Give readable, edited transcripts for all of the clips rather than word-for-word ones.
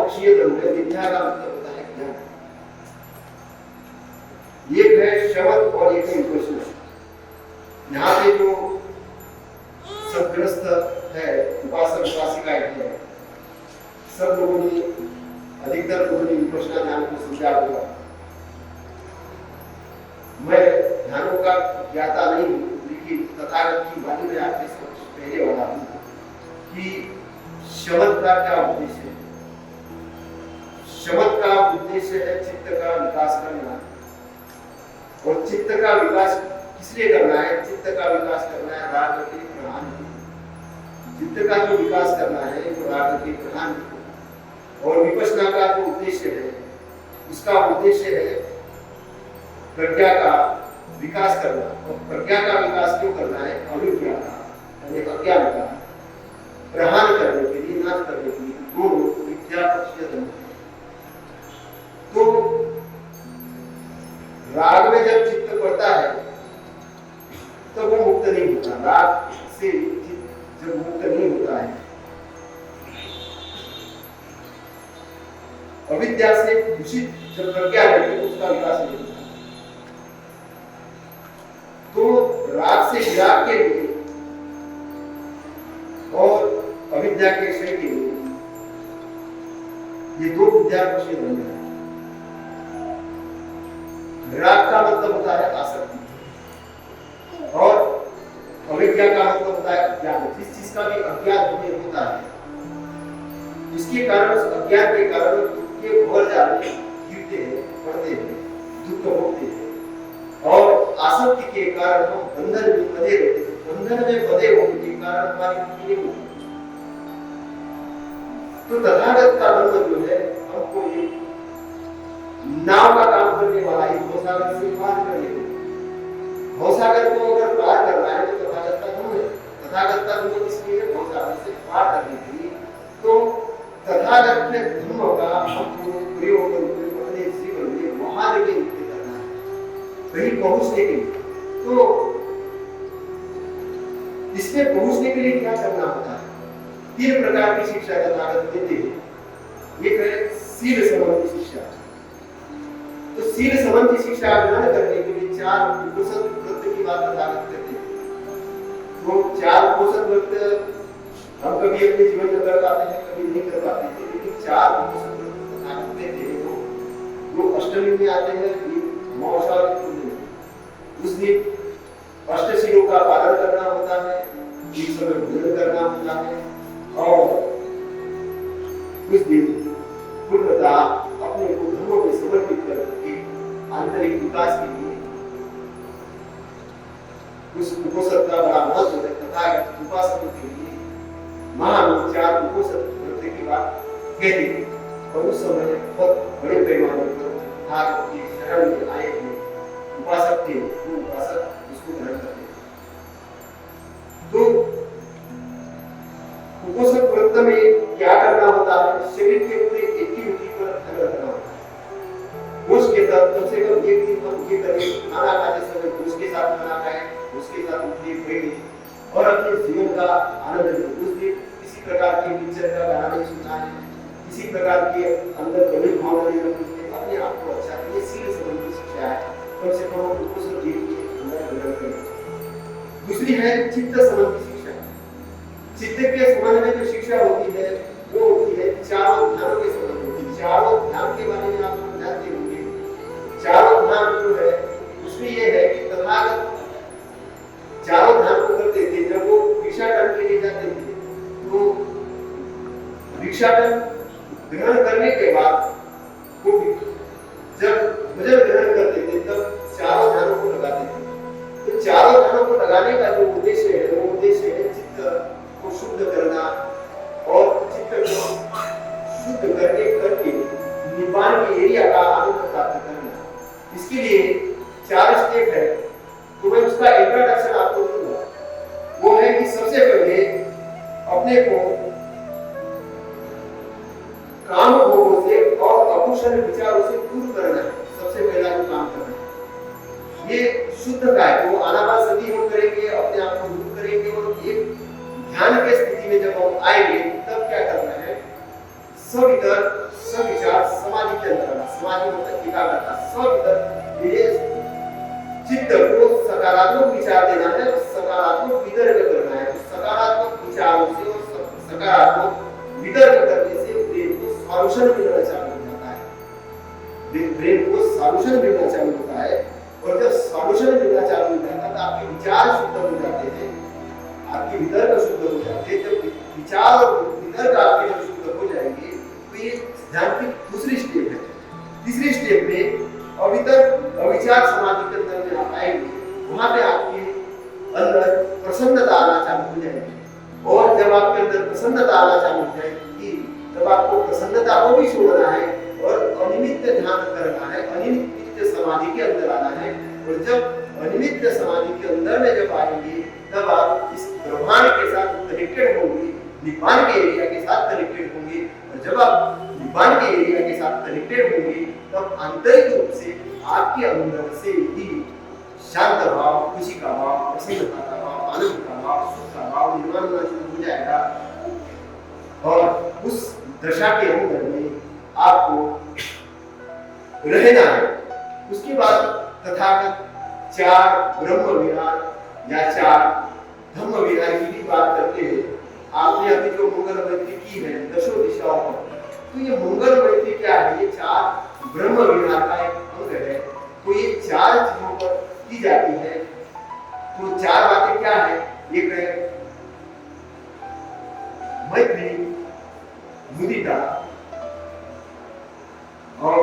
पक्षीय धर्म है। विद्या का मतलब होता है ज्ञान। एक है शब्द और एक है विपश्यना। यहाँ पे जो सदग्रस्त है, उपासक उपासिकाएं है, सब लोगों ने, अधिकतर लोगों ने विपश्यना ध्यान को समझा होगा। मैं ध्यानों का ज्ञाता नहीं हूँ, लेकिन तथागत की वाणी में आपके समक्ष पहले वाला हूँ कि शब्द का क्या उद्देश्य है। शब्द का उद्देश्य है चित्त का विकास करना, और चित्त का विकास किसलिए करना है? चित्त का विकास करना है राग के प्रधान। चित्त का जो विकास करना है वो राग के प्रधान, और विपश्यना का जो उद्देश्य है उसका उद्देश्य है प्रज्ञा का विकास करना। और प्रज्ञा का विकास क्यों करना है? अविद्या का यानी अज्ञान का प्रहार करने के लिए, नाश करने के लिए। दोनों विद्या पक्षीय धर्म। तो राग में जब चित्त पड़ता है तो वो मुक्त नहीं होता। राग से चित्त जब मुक्त नहीं होता है, अविद्या से दूषित जब प्रज्ञा रहती है उसका विकास नहीं होता। तो राग से विराग के लिए और अविद्या के क्षय के लिए ये दो विद्या पक्षीय धर्म है। राग का मतलब होता है आसक्ति, और अविद्या का मतलब होता है अज्ञान। जिस चीज का भी अज्ञान हमें होता है, इसके कारण, उस अज्ञान के कारण दुख के भंवर जाल में गिरते हैं, पड़ते हैं, दुख भोगते हैं, और आसक्ति के कारण हम बंधन में बंधे रहते हैं। बंधन में बंधे होने के कारण हमारी मुक्ति नहीं होती। तो तथागत का बंधन जो है हमको ये नाव का काम करने वाला ही भवसागर से पार कर लेते। भवसागर को अगर पार करना है तो तथागत का धर्म है। तथागत का धर्म इसलिए है भवसागर से पार करने के लिए। तो तथागत के धर्म का हमको प्रयोग करके अपने जीवन में वहां लेके करना है, कहीं पहुंचने के लिए। तो इसमें पहुंचने के लिए क्या करना होता है? 3 प्रकार की शिक्षा तथागत देते हैं। एक है शील संबंधी शिक्षा। तो शील संबंधी शिक्षा ग्रहण करने के लिए 4 उपसत व्रत की बात तथागत करते हैं। तो 4 उपसत व्रत हम कभी अपने जीवन में कर पाते हैं, कभी नहीं कर पाते हैं, लेकिन 4 उपसत व्रत तथागत देते हैं। वो अष्टमी में आते हैं, अमावस्या और पूर्णिमा। उस दिन अष्टशीलों का पालन करना होता है, एक समय भोजन करना होता है, और उस दिन पूर्णतः अपने को धर्मों में समर्पित करके आंतरिक विकास के लिए उस उपोषण का बड़ा महत्व है। तथागत उपासकों के लिए महान 4 उपोषण व्रत की बात कहते हैं, और उस समय बहुत बड़े पैमाने पर तथागत के शरण में आए हुए उपासक थे, वो उपासक उसको ग्रहण करते हैं। तो उपोषण व्रत में क्या करना होता है? शरीर के पूरे एक्टिविटी पर ध्यान रखना होता है। उसके साथ कम से कम एक दिन हम ये करें, खाना खाते समय उसके साथ खाना खाएं, उसके साथ उठे बैठे और अपने जीवन का आनंद लें। उस दिन किसी प्रकार के पिक्चर का गाना नहीं सुनना है, किसी प्रकार के अंदर गलत भावना नहीं रखनी है, अपने आप को अच्छा। ये शील संबंधी शिक्षा है, कम से कम उपोषण के अंदर ग्रहण करें। दूसरी है चित्त संबंधी शिक्षा। चित्त के संबंध में जो शिक्षा होती है वो होती है चारों ध्यानों के संबंध में। चारों ध्यान के बारे में आप लोग जानते होंगे। चारों ध्यान जो है उसमें ये है कि तथागत चारों ध्यान को करते थे। जब वो भिक्षाटन के लिए जाते थे तो भिक्षाटन ग्रहण करने के बाद वो जब भोजन ग्रहण करते थे तब चारों ध्यानों को लगाते थे। तो चारों ध्यानों को लगाने का जो उद्देश्य है वो उद्देश्य है चित्त को शुद्ध करना, और चित्त को शुद्ध करके निब्बान के एरिया का आनंद प्राप्त करना। इसके लिए 4 स्टेप है, तो मैं उसका इंट्रोडक्शन आपको दूंगा। वो है कि सबसे पहले अपने को काम भोगों से और अकुशल विचारों से दूर करना है। सबसे पहला जो काम करना है ये शुद्ध का है। वो आनापानसति हम करेंगे, अपने आप को दूर करेंगे, और एक ध्यान के स्थिति में जब हम आएंगे तब क्या करना है? सब इधर समाधि मतलब एकाग्रता। सब इधर मेरे चित्त को सकारात्मक विचार देना है, सकारात्मक वितर्क करना है। सकारात्मक विचारों से और सकारात्मक वितर्क करने से ब्रेन को सॉल्यूशन मिलना चालू हो जाता है। ब्रेन को सॉल्यूशन मिलना चालू होता है, और जब सॉल्यूशन मिलना चालू हो जाता है तो आपके विचार शुद्ध हो जाते हैं, आपके वितर्क शुद्ध हो जाते हैं। जब विचार और वितर्क आपके जब शुद्ध हो जाएंगे तो ये ध्यान की दूसरी स्टेप है। तीसरी स्टेप में अवितर्क अविचार समाधि के अंदर में आप आएंगे, वहां पे आपके अंदर प्रसन्नता आना चालू हो जाएगी। और जब आपके अंदर प्रसन्नता आना चालू हो जाएगी तब आपको प्रसन्नता को भी छोड़ना है और अनिमित्त ध्यान करना है, अनिमित्त समाधि के अंदर आना है। और जब अनिमित्त समाधि के अंदर में जब आएंगे तब आप इस ब्रह्मांड के साथ कनेक्टेड होंगे, निब्बान के एरिया के साथ कनेक्टेड होंगे। और जब आप निब्बान के एरिया के साथ कनेक्टेड होंगे तब आंतरिक रूप से आपके अंदर से ही शांत भाव, खुशी का भाव, प्रसन्नता का भाव, आनंद का भाव, सुख का भाव निर्माण होना शुरू हो जाएगा। और उस दशा के अंदर में आपको रहना है। उसके बाद तथागत 4 ब्रह्म विहार या 4 धम्म विहार की भी बात करते हैं। आपने अभी जो मंगल मैत्री की है दशों दिशाओं पर, तो ये मंगल मैत्री क्या है? ये 4 ब्रह्म विहार का एक अंग है। तो ये 4 चीजों पर की जाती है। तो 4 बातें क्या है? एक है मैत्री, मुदिता और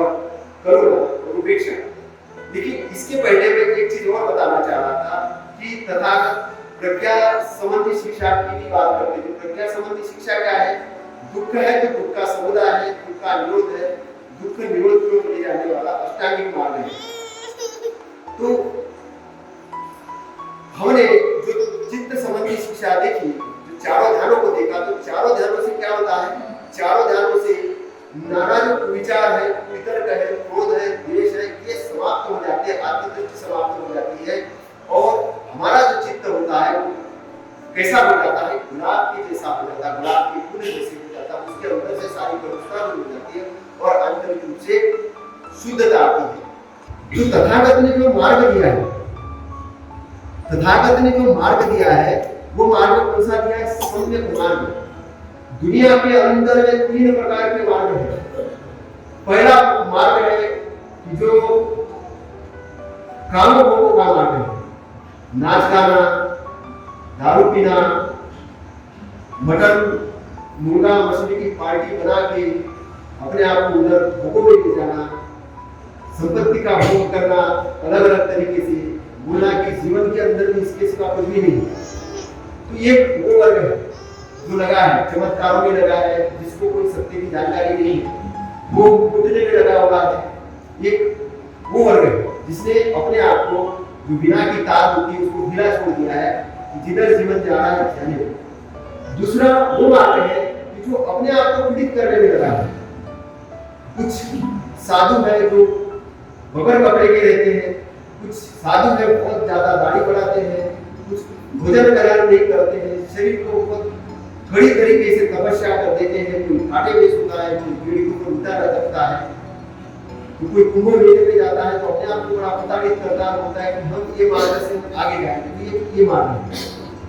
करुणा और उपेक्षा। देखिए, इसके पहले मैं एक चीज और बताना चाह रहा था कि तथागत प्रज्ञा संबंधी शिक्षा की भी बात करते थे। प्रज्ञा संबंधी शिक्षा क्या है? दुख है तो दुख का समुदाय है, दुख का निरोध है, दुख निरोध की ओर ले जाने वाला अष्टांगिक मार्ग है। तो हमने जो चित्त संबंधी शिक्षा देखी, जो चारों ध्यानों को देखा, तो चारों ध्यानों से क्या होता है? चारों ध्यानों से नाना जो विचार है, वितर्क है, क्रोध है, द्वेष है, ये समाप्त हो जाते हैं, आत्मदृष्टि समाप्त हो जाती है। और हमारा जो चित्त होता है वो कैसा हो जाता है? गुलाब के जैसा हो जाता है, गुलाब के फूल जैसे हो जाता है। उसके अंदर से सारी कलुषता दूर हो जाती है और आंतरिक रूप से शुद्धता आती है। जो तथागत ने जो मार्ग दिया है, तथागत ने जो मार्ग दिया है, वो मार्ग कौन सा दिया है? सम्यक मार्ग। दुनिया के अंदर में 3 प्रकार के मार्ग हैं। पहला मार्ग है जो काम भोग का मार्ग है, नाच गाना, दारू पीना, मटन मुर्गा मछली की पार्टी बना के अपने आप को उधर भोगों में ले जाना, संपत्ति का भोग करना, अलग अलग तरीके से बोलना कि जीवन के अंदर भी इसके सिवा कुछ भी नहीं। तो ये वो वर्ग है जो लगा है, चमत्कारों में लगा है, जिसको कोई सत्य की जानकारी नहीं है, वो उठने में लगा हुआ है। एक वो वर्ग है जिसने अपने आप को जो बिना की तार होती है उसको ढीला छोड़ दिया है कि जिधर जीवन जा रहा है जाने। दूसरा वो मार्ग है कि जो अपने आप को पीड़ित करने में लगा है। कुछ साधु है जो बगैर कपड़े के रहते हैं, कुछ साधु है बहुत ज्यादा दाढ़ी बढ़ाते हैं, कुछ भोजन करार नहीं करते हैं, शरीर को बहुत कड़ी तरीके से तपस्या कर देते हैं, कोई कांटे में सोता है, कोई पीढ़ी को उतारा रखता है, तो कोई कुंभ मेले में जाता है तो अपने आप को बड़ा प्रताड़ित करता होता है कि हम ये मार्ग से आगे जाएंगे, ये मार्ग है।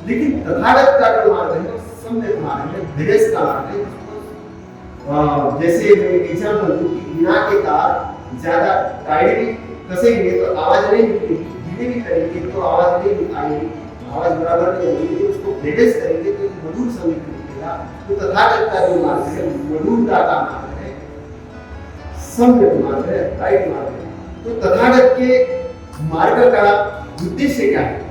लेकिन तथागत का जो मार्ग है सम्यक मार्ग है, धीरेस का मार्ग है। जैसे मैं एग्जांपल दूं कि बिना के तार ज्यादा टाइटली कसेंगे तो आवाज नहीं निकलेगी, धीरे भी करेंगे तो आवाज नहीं आएगी, आवाज बराबर नहीं आएगी। तो उसको धीरेस करेंगे तो मधुर संगीत निकलेगा। तो तथागत का जो मार्ग है मधुरता का मार्ग है, सम्यक मार्ग है, राइट मार्ग है। तो तथागत के मार्ग का उद्देश्य क्या है?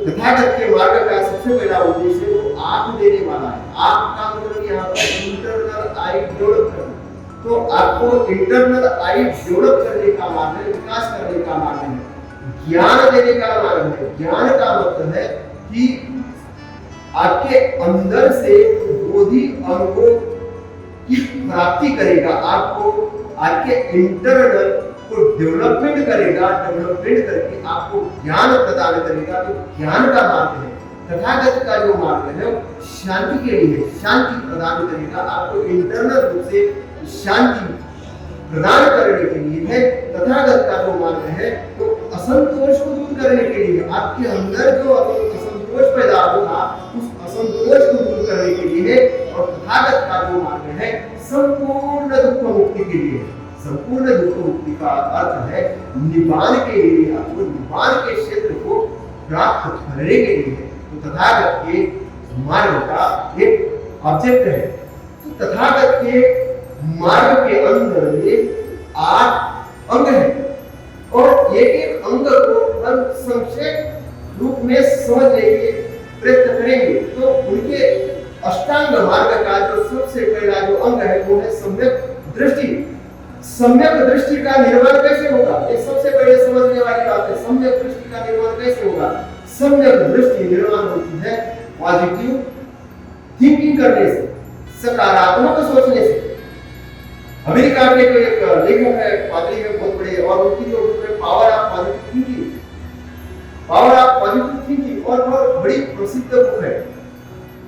तथागत के मार्ग का सबसे पहला उद्देश्य वो आंख देने वाला है। आंख का मतलब यहाँ पर इंटरनल आई डेवलप करना। तो आपको इंटरनल आई डेवलप करने का मार्ग है, विकास करने का मार्ग है, ज्ञान देने का मार्ग है। ज्ञान का मतलब है कि आपके अंदर से बोधि अंगों की प्राप्ति करेगा, आपको आपके इंटरनल को डेवलपमेंट करेगा, डेवलपमेंट करके आपको ज्ञान प्रदान करेगा। तो ज्ञान का मार्ग है। तथागत का जो मार्ग है शांति के लिए शांति प्रदान करेगा, आपको इंटरनल रूप से शांति प्रदान करने के लिए है। तथागत का जो मार्ग है तो असंतोष को दूर करने के लिए, आपके अंदर जो असंतोष पैदा होगा उस असंतोष को दूर करने के लिए है। और तथागत का जो मार्ग है संपूर्ण दुख मुक्ति के लिए। संपूर्ण दुख मुक्ति का अर्थ है निब्बान के लिए, आपको निब्बान के क्षेत्र को प्राप्त करने के लिए। तो तथागत के मार्ग का एक ऑब्जेक्ट है। तो तथागत के मार्ग के अंदर में 8 अंग है और एक एक अंग को हम संक्षेप रूप में समझने के प्रयत्न करेंगे। तो उनके अष्टांग मार्ग का जो सबसे पहला जो अंग है वो है सम्यक दृष्टि। सम्यक दृष्टि का निर्माण कैसे होगा, ये सबसे पहले समझने वाली बात है। सम्यक दृष्टि का निर्माण कैसे होगा? सम्यक दृष्टि निर्माण होती है पॉजिटिव थिंकिंग करने से, सकारात्मक सोचने से। अमेरिका के जो एक लेखक है, पादरी है बहुत बड़े, और उनकी जो बुक है power of positive thinking, power of positive thinking, और बहुत बड़ी प्रसिद्ध बुक है।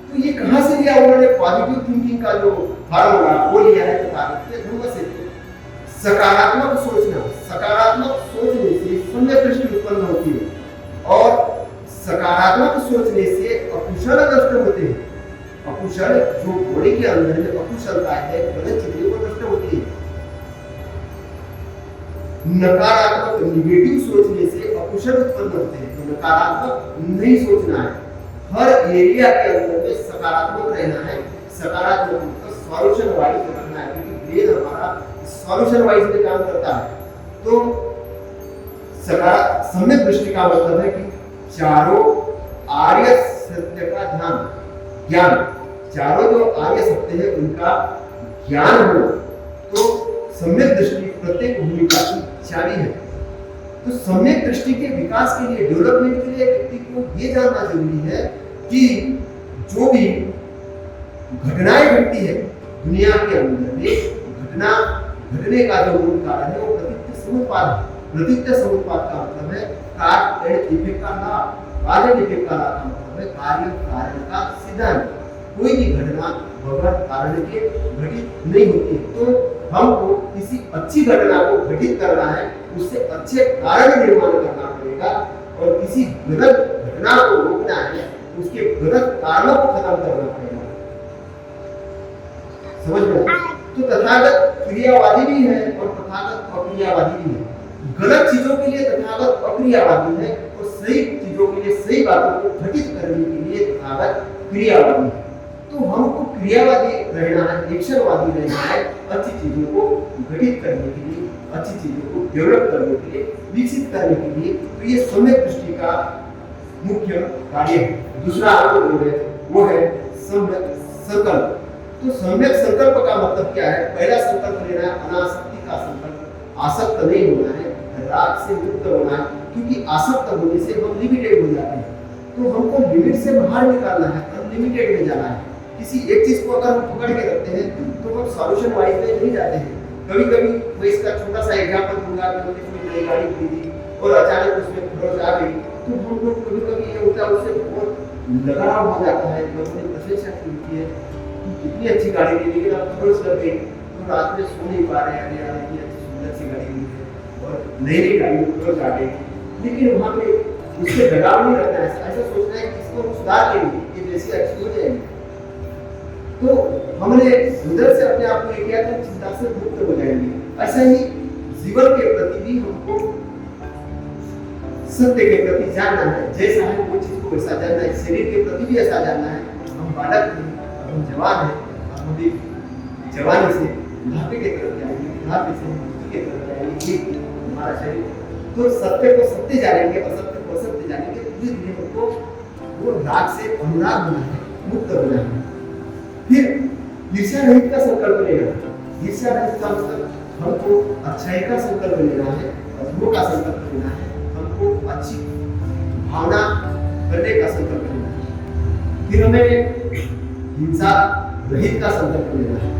तो ये कहां से लिया उन्होंने? पॉजिटिव थिंकिंग का जो फार्मूला वो लिया है तथागत के धर्म से। सकारात्मक सोचना, सकारात्मक सोचने से सम्यक दृष्टि उत्पन्न होती है और सकारात्मक सोचने से अकुशल नष्ट होते हैं। अकुशल जो घोड़े के अंदर में अकुशलता है, गलत चीजें वो नष्ट होती है। नकारात्मक निगेटिव सोचने से अकुशल उत्पन्न होते हैं। तो नकारात्मक नहीं सोचना है, हर एरिया के अंदर में सकारात्मक रहना है। सकारात्मक सॉल्यूशन वाइज रखना है, क्योंकि ब्रेन हमारा सॉल्यूशन वाइज में काम करता है। तो सम्यक दृष्टि का मतलब है कि चारों आर्य सत्य का ज्ञान, चारों जो आर्य सत्य है उनका ज्ञान हो। तो सम्यक दृष्टि प्रत्येक भूमिका की चाबी है। तो सम्यक दृष्टि के विकास के लिए, डेवलपमेंट के लिए व्यक्ति को ये जानना जरूरी है कि जो भी घटनाएं घटती है दुनिया के अंदर में, घटना घटने का जो मूल कारण है वो प्रतीक्ष समुत्पाद है। प्रतीक्ष समुत्पाद का मतलब है काज एंड इफेक्ट का लाभ, काज एंड इफेक्ट का लाभ का मतलब है कार्य कारण का सिद्धांत। कोई भी घटना बगैर कारण के घटित नहीं होती। तो हमको किसी अच्छी घटना को घटित करना है, उससे अच्छे कारण निर्माण करना पड़ेगा, और किसी गलत घटना को रोकना है, उसके गलत कारणों को खत्म करना पड़ेगा। समझ में? तो तथागत क्रियावादी भी है और तथागत अक्रियावादी भी है। गलत चीजों के लिए तथागत अक्रियावादी है और सही चीजों के लिए, सही बातों को घटित करने के लिए तथागत क्रियावादी है। तो हमको क्रियावादी रहना है, एक्शनवादी रहना है, अच्छी चीजों को घटित करने के लिए, अच्छी चीजों को डेवलप करने के लिए, विकसित करने के लिए। तो ये सम्यक दृष्टि का मुख्य कार्य है। दूसरा अंग जो है वो है सम्यक संकल्प। तो सम्यक संकल्प का मतलब क्या है? पहला संकल्प लेना है अनासक्ति का संकल्प। आसक्त नहीं होना है, राग से मुक्त होना है, क्योंकि आसक्त होने से हम लिमिटेड हो जाते हैं। तो हमको लिमिट से बाहर निकालना है, अनलिमिटेड में जाना है। किसी एक चीज को अगर हम पकड़ के रखते हैं तो हम सॉल्यूशन वाइज में नहीं जाते हैं। कभी कभी मैं इसका छोटा सा एग्जांपल दूंगा कि हमने कोई नई गाड़ी खरीदी और अचानक उसमें खरोच आ गई, तो हम लोग कभी कभी ये होता है उससे बहुत लगाव हो जाता है, तो अपनी प्रशंसा होती है कितनी अच्छी गाड़ी ली, लेकिन अब खरोच लग गई तो रात में सो नहीं पा रहे हैं। अरे यार इतनी अच्छी सुंदर सी गाड़ी ली है और नई गाड़ी में खरोच आ गई, लेकिन वहाँ पे उससे लगाव नहीं रखना है। ऐसा सोचना है कि इसको सुधार लेंगे, ये जैसी अच्छी हो जाएगी। तो हमने उधर से अपने आप को ये किया तो चिंता से मुक्त हो जाएंगे। ऐसा ही जीवन के प्रति भी हमको सत्य के प्रति जानना है, जैसा है वो चीज को वैसा जानना है। शरीर के प्रति भी ऐसा जानना है। हम बालक हैं, हम जवान हैं, हम अभी जवानी से बुढ़ापे की तरफ जाएंगे, बुढ़ापे से मृत्यु की तरफ जाएंगे। ये हमारा शरीर, तो सत्य को सत्य जानेंगे, असत्य को असत्य जानेंगे। धीरे धीरे हमको वो राग से अनुराग होना है, मुक्त होना है। फिर ईर्ष्या रहित का संकल्प लेना है। ईर्ष्या रहित का मतलब हमको अच्छाई का संकल्प लेना है, अधर्मों का संकल्प लेना है, हमको अच्छी भावना करने का संकल्प लेना है। फिर हमें हिंसा रहित का संकल्प लेना है।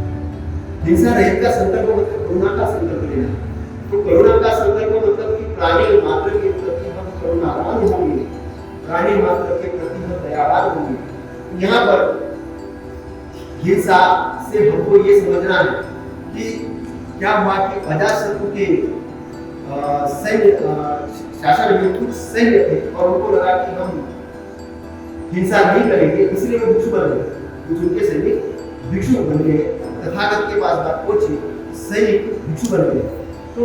हिंसा रहित का संकल्प मतलब करुणा का संकल्प लेना है। तो करुणा का संकल्प मतलब कि प्राणी मात्र के प्रति हम करुणावान होंगे, प्राणी मात्र के प्रति हम दयावान होंगे। यहाँ पर हिंसा से हमको ये समझना है कि क्या हुआ कि अजातशत्रु के सैन्य शासन में कुछ सैन्य थे और उनको लगा कि हम हिंसा नहीं करेंगे, इसलिए वो भिक्षु बन गए। कुछ उनके सैनिक भिक्षु बन गए, तथागत के पास बात पहुंची, सैनिक भिक्षु बन गए। तो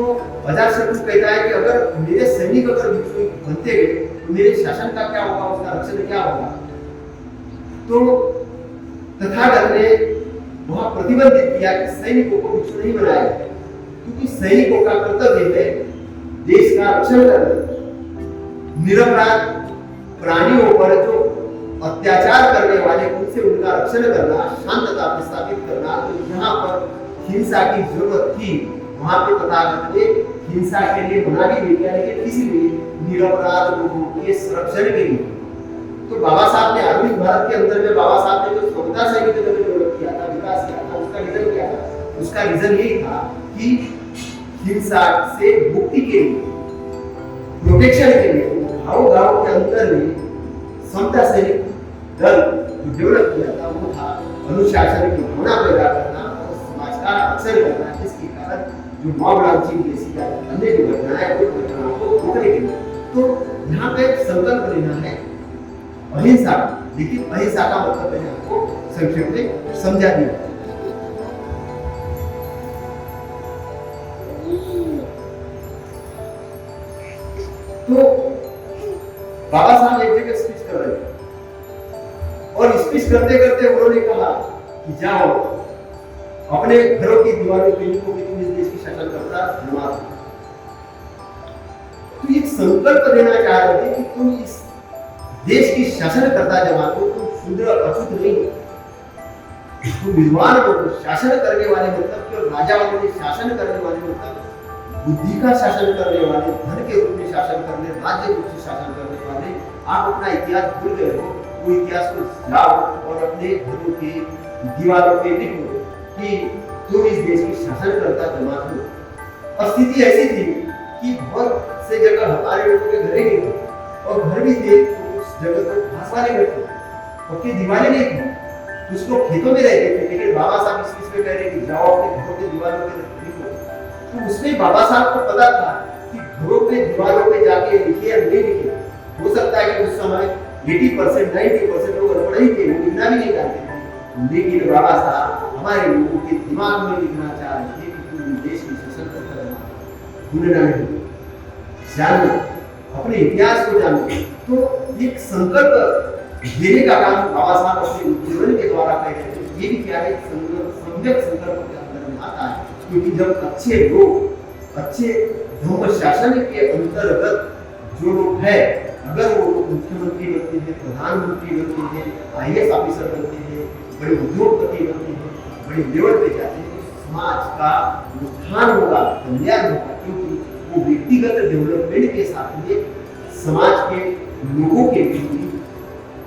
अजातशत्रु कहता है कि अगर मेरे सैनिक अगर भिक्षु बनते गए तो मेरे शासन का क्या होगा, उसका रक्षण क्या होगा। तो तथागत ने वहां प्रतिबंधित किया कि सैनिकों को भिक्षु नहीं बनाया, क्योंकि सैनिकों का कर्तव्य है देश का रक्षण करना, निरपराध प्राणियों पर जो अत्याचार करने वाले उनसे उनका रक्षण करना, शांतता स्थापित करना। तो जहां पर हिंसा की जरूरत थी वहां पे तथागत ने हिंसा के लिए मना भी नहीं किया, लेकिन इसीलिए निरपराध लोगों के संरक्षण के लिए। तो बाबा साहब ने आधुनिक भारत के अंदर में बाबा साहब ने जो समता सैनिक का डेवलप किया था, विकास किया था, उसका रीजन क्या था? उसका रीजन यही था कि हिंसा से मुक्ति के लिए, प्रोटेक्शन के लिए गाँव के अंदर में समता सैनिक दल जो डेवलप किया था वो था अनुशासन की भावना पैदा करना और समाज का रक्षण करना, जिसके कारण जो मॉब लॉन्चिंग जैसी अन्य जो घटनाएं वो घटनाओं को रोकने के लिए। तो यहाँ पे संकल्प लेना है अहिंसा, लेकिन अहिंसा का मतलब मैंने आपको संक्षेप में समझा दिया। तो बाबा साहब एक जगह स्पीच कर रहे थे और स्पीच करते करते उन्होंने कहा कि जाओ अपने घरों की दीवारों पे लिखो कि तुम इस देश की शासनकर्ता जमात हो। तो एक संकल्प देना चाह रहे थे कि तुम इस देश की शासनकर्ता जमात हो, तुम शूद्र अछूत नहीं हो, तुम विद्वान हो, शासन करने वाले मतलब कि राजा वाले ने शासन करने वाले मतलब बुद्धि का शासन करने वाले, धन के रूप में शासन करने, राज्य रूप से शासन करने वाले। आप अपना इतिहास भूल गए हो, वो इतिहास को जाओ और अपने घरों की दीवारों पे लिखो कि तुम इस देश की शासनकर्ता जमात हो। और स्थिति ऐसी थी कि बहुत से जगह हमारे लोगों के घर ही थे और घर भी थे तो उस जगह पर घास वाले घर थे, पक्की दीवारें नहीं थी, कुछ लोग खेतों में रहते थे। लेकिन बाबा साहब इस चीज में कह रहे कि जाओ अपने घरों की दीवारों पे लिखो। तो उसमें बाबा साहब को पता था कि घरों पे दीवारों पे जाके लिखे या नहीं लिखे, हो सकता है कि उस समय 80% 90% लोग अनपढ़ ही थे, वो लिखना भी नहीं जानते थे। लेकिन बाबा साहब हमारे लोगों के दिमाग में लिखना चाह रहे थे कि तुम देश की शासनकर्ता भूलना नहीं, जानो अपने इतिहास को जानो। तो एक संकल्प देने का काम बाबा साहब अपने जीवन के द्वारा कर रहे थे। ये भी क्या है, सम्यक संकल्प के अंदर में आता है, क्योंकि जब अच्छे लोग अच्छे धर्म शासन के अंतर्गत जो लोग हैं, अगर वो मुख्यमंत्री बनते हैं, प्रधानमंत्री बनते हैं, IAS ऑफिसर बनते हैं, बड़े उद्योगपति बनते हैं, बड़े लेवल पे जाते हैं, तो समाज का उत्थान होगा, कल्याण होगा, क्योंकि वो व्यक्तिगत डेवलपमेंट के साथ में समाज के लोगों के लिए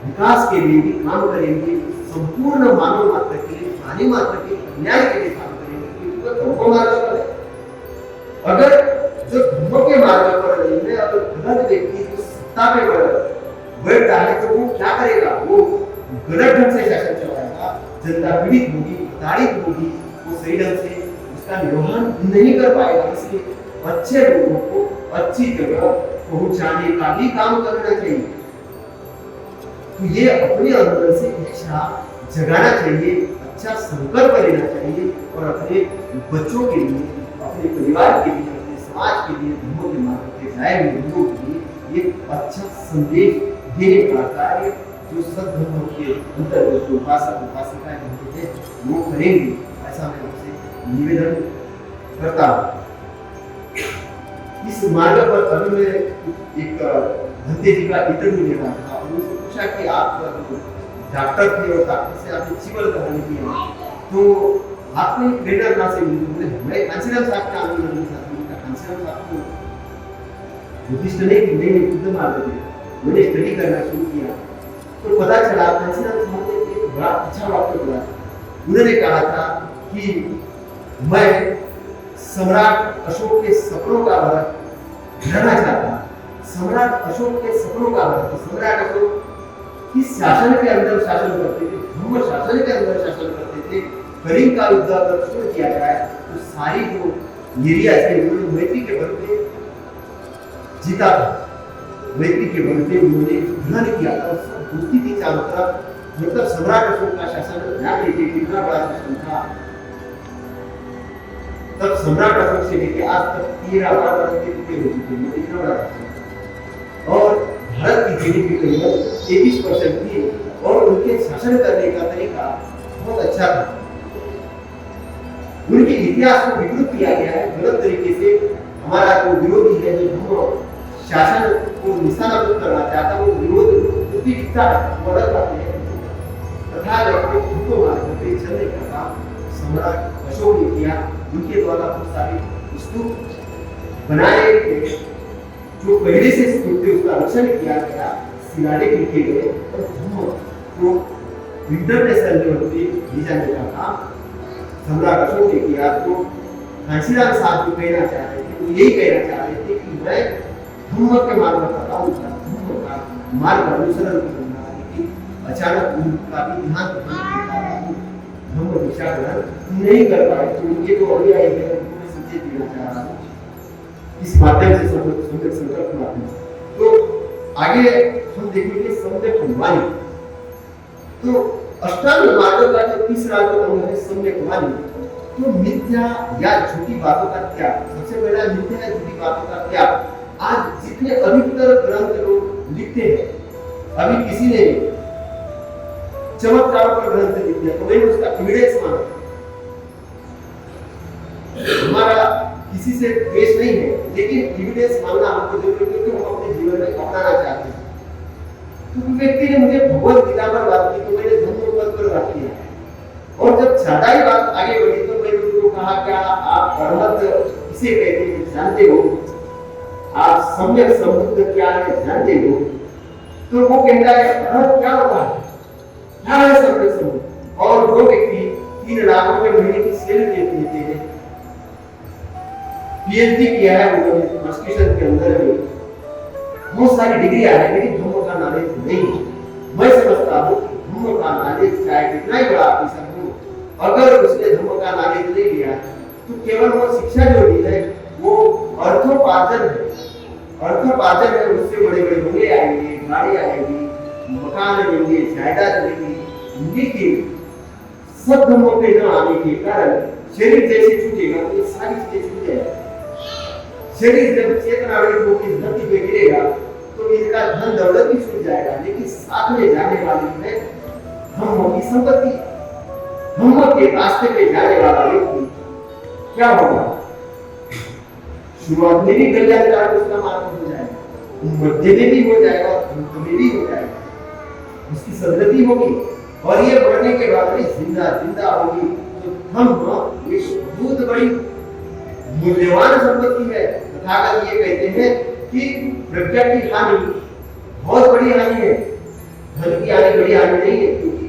विकास के लिए भी काम करेंगे, संपूर्ण मानव मात्र के लिए, प्राणी मात्र के कल्याण के लिए काम करेंगे, क्योंकि वो धर्म मार्ग पर है। अगर जो धर्म के मार्ग पर नहीं है, अगर गलत व्यक्ति जो सत्ता पे बैठता है तो वो क्या करेगा, वो गलत ढंग से शासन चलाएगा, जनता पीड़ित होगी, प्रताड़ित होगी, वो सही ढंग से उसका निर्वहन नहीं कर पाएगा। इसलिए अच्छे लोगों को अच्छी जगह पहुंचाने का भी काम करना चाहिए। तो ये अपने अंदर से इच्छा जगाना चाहिए, अच्छा संकल्प लेना चाहिए और अपने बच्चों के लिए, अपने परिवार के लिए, अपने समाज के लिए, धर्मों के मार्ग पे जाए हुए लोगों के लिए एक अच्छा संदेश देने का कार्य जो सद्धर्म के अंतर्गत उपासक उपासिकाएं होते हैं वो करेंगे, ऐसा मैं आपसे निवेदन करता हूँ। इस मार्ग पर अभी मैं एक भंते जी का इंटरव्यू ले रहा था और उसने पूछा कि आप डॉक्टर थे और डॉक्टर से आपने जीवन कहानी की है, तो आपने प्रेरणा से मिली। मैं कांसीराम साहब का आंदोलन था, कांसीराम साहब को बुद्धिस्ट नहीं बुद्ध मार्ग में मैंने स्टडी करना शुरू किया तो पता चला कांसीराम साहब ने एक बड़ा अच्छा वाक्य बोला। उन्होंने कहा था कि मैं सम्राट अशोक के सपनों का भारत रहना चाहता। सम्राट अशोक के सपनों का भारत, सम्राट अशोक किस शासन के अंदर शासन करते थे, धर्म शासन के अंदर शासन करते थे, कलिंग का युद्ध अगर शुरू किया जाए तो सारी जो एरिया थे उन्होंने मैत्री के बल पे जीता था। मैत्री के बल पे उन्होंने ग्रहण किया था। दोस्ती थी चारों तरफ। मतलब सम्राट अशोक का शासन ध्यान दीजिए कितना बड़ा शासन था। तब सम्राट अशोक से लेकर आज तक 13 बार हो चुके हैं। इतना बड़ा शासन। और भारत की जीडीपी करीबन 23% थी और उनके शासन करने का तरीका बहुत अच्छा था। उनके इतिहास को विकृत किया गया है गलत तरीके से। हमारा जो विरोधी है जो शासन को निशानाबंद करना चाहता है वो विरोध उसी दिखता है वो अलग बात है। तथागत को खुद मारकर चलने का काम सम्राट अशोक ने किया। उनके द्वारा बहुत सारे स्तूप बनाए गए जो पहले से स्तूप थे उसका रक्षण किया गया। शिलालेख लिखे गए और धर्म को इंटरनेशनल लेवल पे ले जाने का काम सम्राट अशोक ने किया। तो घासीराम साहब जो कहना चाह रहे थे वो यही कहना चाह रहे थे कि मैं धर्म के मार्ग पर रहा हूँ धर्म का मार्ग अनुसरण करूंगा। लेकिन अचानक उनका भी ध्यान धर्म दिशा ग्रहण नहीं कर पाए। तो उनके जो अनुयायी है उनको संदेश देना चाह रहा हूँ इस माध्यम से संकल्प माध्यम। तो आगे हम देखेंगे सम्यक वाणी। तो अष्टांग मार्ग का जो तीसरा जो अंग है सम्यक वाणी। तो मिथ्या या झूठी बातों का त्याग। सबसे पहला मिथ्या या झूठी बातों का त्याग। आज जितने अधिकतर ग्रंथ लोग लिखते हैं अभी किसी ने चमत्कार पर ग्रंथ लिख दिया तो मैंने उसका एविडेंस माना। हमारा किसी से द्वेष नहीं है लेकिन एविडेंस मानना हमको जरूरी है क्योंकि हम अपने जीवन में अपनाना चाहते हैं। तो व्यक्ति ने मुझे भगवत गीता पर बात की तो मैंने धर्म पर बात किया और जब ज्यादा ही बात आगे बढ़ी तो मैंने उनको कहा क्या आप अरहत किसे कहते हैं जानते हो? आप सम्यक संबुद्ध क्या है जानते हो? तो वो कहता है अरहत क्या होता है क्या है सम्यक संबुद्ध। और वो व्यक्ति 3 लाख रुपए महीने की सैलरी लेते हैं पीएचडी किया है उन्होंने मस्तिष्क के अंदर में बहुत सारी डिग्रियां है लेकिन धर्म का नॉलेज नहीं है। मैं समझता हूँ कि धर्म का नॉलेज चाहे कितना ही बड़ा ऑफिसर हो अगर उसने धर्म का नॉलेज नहीं लिया तो केवल वो शिक्षा जो दी है वो अर्थोपार्जन है। अर्थोपार्जन है उससे बड़े बड़े बंगले आएंगे गाड़ी आएगी मकान लेंगे जायदाद लेंगे लेकिन सब धर्मों पे न आने के कारण शरीर जैसे छूटेगा तो ये सारी चीजें छूट जाएगी। शरीर जब चेतना रहित होकर धरती पे गिरेगा तो इनका धन दौलत भी छूट जाएगा लेकिन साथ में जाने वाली है धर्म की संपत्ति। धर्म के रास्ते पे जाने वाला व्यक्ति क्या होगा? शुरुआत में भी कल्याणकारी उसका मार्ग हो जाएगा मध्य में भी हो जाएगा और अंत में भी हो जाएगा। उसकी सदगति होगी और ये बढ़ने के बाद में जिंदा होगी। तो धर्म एक बहुत बड़ी मूल्यवान संपत्ति है। तथागत ये कहते हैं कि प्रज्ञा की हानि बहुत बड़ी हानि है धन की हानि बड़ी हानि नहीं है। क्योंकि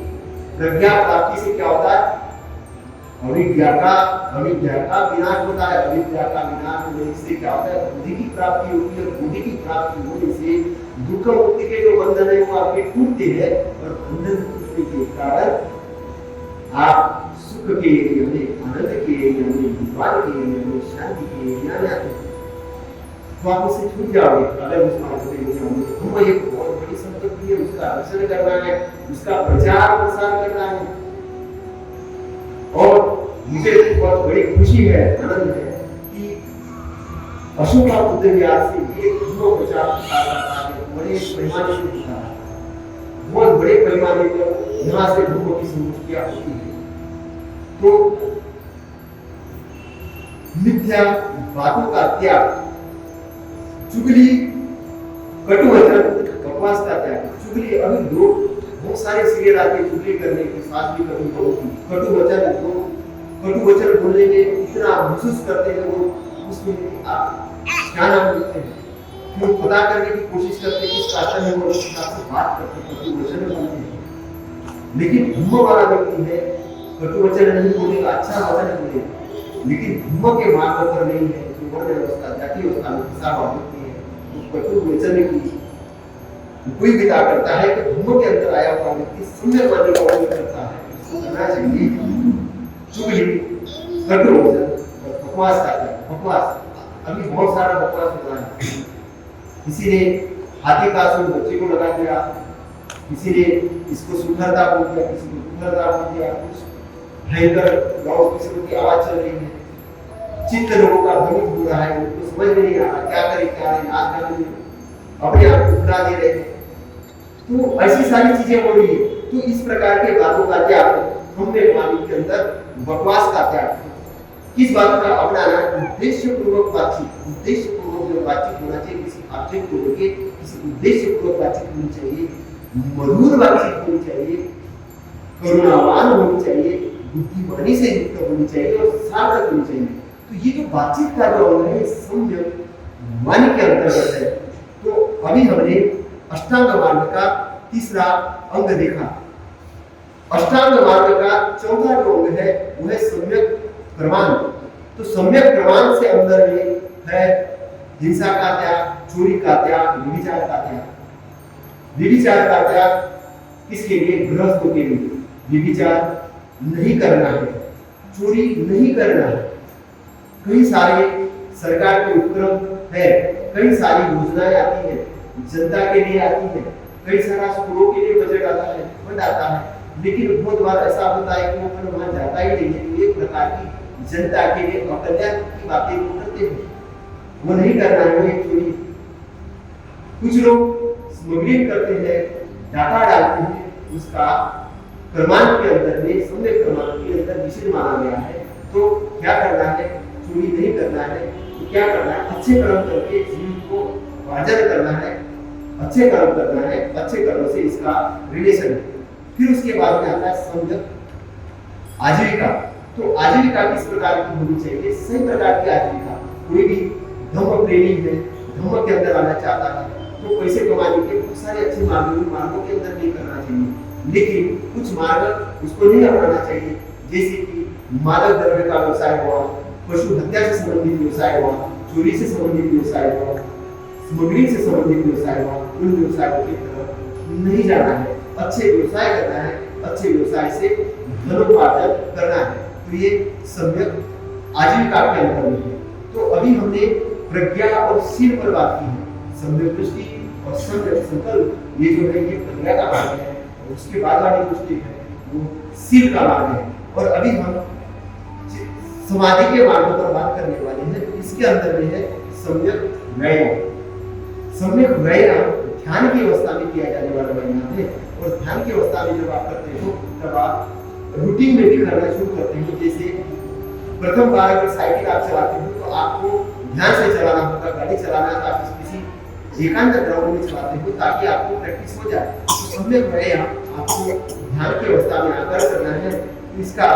प्रज्ञा प्राप्ति से क्या होता है अविद्या का विनाश होता है। अविद्या का विनाश होने से क्या होता है बुद्धि की प्राप्ति होती है। बुद्धि की प्राप्ति होने से दुख मुक्ति के जो बंधन है वो आपके टूटते हैं और बंधन टूटने के कारण आप सुख के एरिया में आनंद के एरिया में विवाद के एरिया में शांति के एरिया में आते हैं। तो आप उससे छूट जाओगे अगर उस मार्ग पे जाओगे। हम एक बहुत बड़ी संपत्ति है उसका रक्षण करना है उसका प्रचार प्रसार करना है। और मुझे बहुत बड़ी खुशी है आनंद है कि अशोका पुत्र व्यास से ये दोनों प्रचार प्रसार करता है बड़े पैमाने से होता है। बहुत बड़े पैमाने पर यहाँ से लोगों की समस्या होती है। तो मिथ्या बातों का त्याग चुगली कटु वचन बकवास का त्याग। चुगली अभी लोग बहुत सारे सीरियल आते हैं चुगली करने के साथ भी कभी कटु वचन बोलने में इतना महसूस करते हैं वो उसमें क्या नाम लिखते हैं लोग पता करने की कोशिश करते हैं किस शासन में वो से बात करते हैं कटु वचन बोलते हैं। लेकिन धर्म वाला व्यक्ति है कटु वचन नहीं बोलेगा अच्छा वचन बोलेगा लेकिन धर्म के मार्ग पर नहीं है जो वर्ण व्यवस्था जाति व्यवस्था में हिसाब होती है उस कटु वचन की कोई विदा करता है कि धर्म के अंदर आया हुआ व्यक्ति सम्यक वाणी का उपयोग करता है उसको करना चाहिए। कठोर बकवास का बकवास। अभी बहुत सारा बकवास हो रहा है। किसी ने हाथी का सूंड बच्चे को लगा दिया, किसी ने इसको सुखरता बोल दिया, किसी को सुखरता बोल दिया, कुछ भयंकर लाउड स्पीकर की आवाज चल रही है, चित्त लोगों का भ्रमित हो रहा है, उनको समझ नहीं आ रहा क्या करे क्या नहीं, आज का अपने आप को उठा दे रहे हैं। तो ऐसी सारी चीजें हो रही है। तो इस प्रकार के बातों का त्याग हमने वाणी के अंदर बकवास का त्याग, किस बात का अपनाना, उद्देश्य पूर्वक बातचीत, उद्देश्य पूर्वक जो बातचीत होना चाहिए, किसी ऑब्जेक्ट को लेके किसी उद्देश्य पूर्वक बातचीत होनी चाहिए, मधुर बातचीत होनी चाहिए, करुणावान होनी चाहिए, बुद्धिमानी से युक्त होनी चाहिए और सार्थक होनी चाहिए। तो ये जो बातचीत का जो अंग है संयम वाणी के अंतर्गत है। तो अभी हमने अष्टांग मार्ग का तीसरा अंग देखा। अष्टांग मार्ग का चौथा जो अंग है वो है सम्यक प्रमाण। तो सम्यक प्रमाण से अंदर में है हिंसा का त्याग, चोरी का त्याग, व्यभिचार का त्याग। व्यभिचार का त्याग किसके लिए? गृहस्थों के लिए। व्यभिचार नहीं करना है, चोरी नहीं करना है। कई सारे सरकार के उपक्रम है, कई सारी योजनाएं आती है, जनता के लिए आती है, कई सारा स्कूलों के लिए बजट आता है, फंड आता है, लेकिन बहुत बार ऐसा होता है कि वो फंड वहां जाता ही नहीं है। तो एक प्रकार की जनता के लिए अकल्याण की बातें वो करते हैं, वो नहीं करना है, वो एक चोरी। कुछ लोग स्मगलिंग करते हैं, डाका डालते हैं, उसका प्रमाण के अंदर में सम्यक प्रमाण के अंदर निषेध माना गया है। तो क्या करना है? चोरी नहीं करना है। तो क्या करना है? अच्छे कर्म करके जीवन को अर्जन करना है, अच्छे कर्म करना है, अच्छे कर्म से इसका रिलेशन है। फिर उसके बाद में आता है सम्यक आजीविका। तो आजीविका किस प्रकार की होनी चाहिए? सही प्रकार की आजीविका। कोई भी धर्म प्रेमी है, धर्म के अंदर आना चाहता है, तो पैसे कमाने के बहुत सारे अच्छे मार्गों के अंदर नहीं करना चाहिए, लेकिन कुछ मार्ग उसको नहीं अपनाना चाहिए, जैसे कि मादक द्रव्य का व्यवसाय हुआ, पशु हत्या से संबंधित व्यवसाय हुआ, चोरी से संबंधित व्यवसाय हुआ, स्मगलिंग से संबंधित व्यवसाय हुआ। उन व्यवसायों की तरफ नहीं जाना है, अच्छे व्यवसाय करना है, अच्छे व्यवसाय से धनोपार्जन करना है। तो ये सम्यक आजीविका के अंतर्गत है। तो अभी हमने प्रज्ञा और शील पर बात की है। सम्यक दृष्टि और सम्यक संकल्प, ये जो है ये प्रज्ञा का मार्ग है, और उसके बाद वाली दृष्टि है वो शील का मार्ग है। और अभी हम समाधि के मार्गों पर बात करने वाले हैं। तो इसके अंदर में है सम्यक व्यायाम। सम्यक व्यायाम ध्यान की अवस्था में किया जाने वाला व्यायाम है। और ध्यान की अवस्था में जब आप करते हो तब आप रूटीन में भी करना शुरू करते हो। जैसे प्रथम बार अगर साइकिल आप चलाते हो तो आपको ध्यान से चलाना होगा, गाड़ी चलाना है तो आप किसी एकांत ग्राउंड में चलाते हो ताकि आपको प्रैक्टिस हो जाए। तो सम्यक व्यायाम आपको ध्यान की अवस्था में आकर करना है। इसका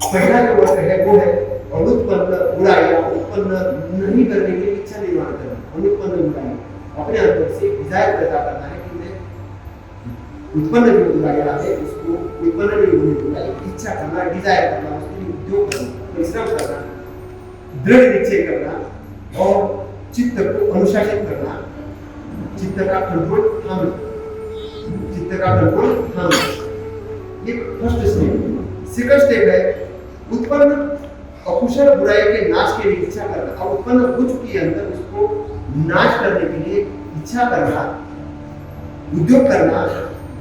पहला जो वर्ग है वो है अनुत्पन्न बुराइयां उत्पन्न नहीं करने की इच्छा निर्माण करना। अनुत्पन्न बुराई अपने अंदर से डिजायर पैदा करना है कि मैं उत्पन्न जो बुराइयां है उसको उत्पन्न नहीं होने दूंगा, इच्छा करना, डिजायर करना, उसके लिए उद्योग करना, परिश्रम करना, दृढ़ निश्चय करना और चित्त को अनुशासित करना, चित्त का कंट्रोल थामना, चित्त का कंट्रोल थामना। ये फर्स्ट स्टेप। सेकंड स्टेप है उत्पन्न अकुशल बुराई के नाश के लिए इच्छा करना। अब उत्पन्न हो चुकी है अंदर, उसको नाश करने के लिए इच्छा करना, उद्योग करना,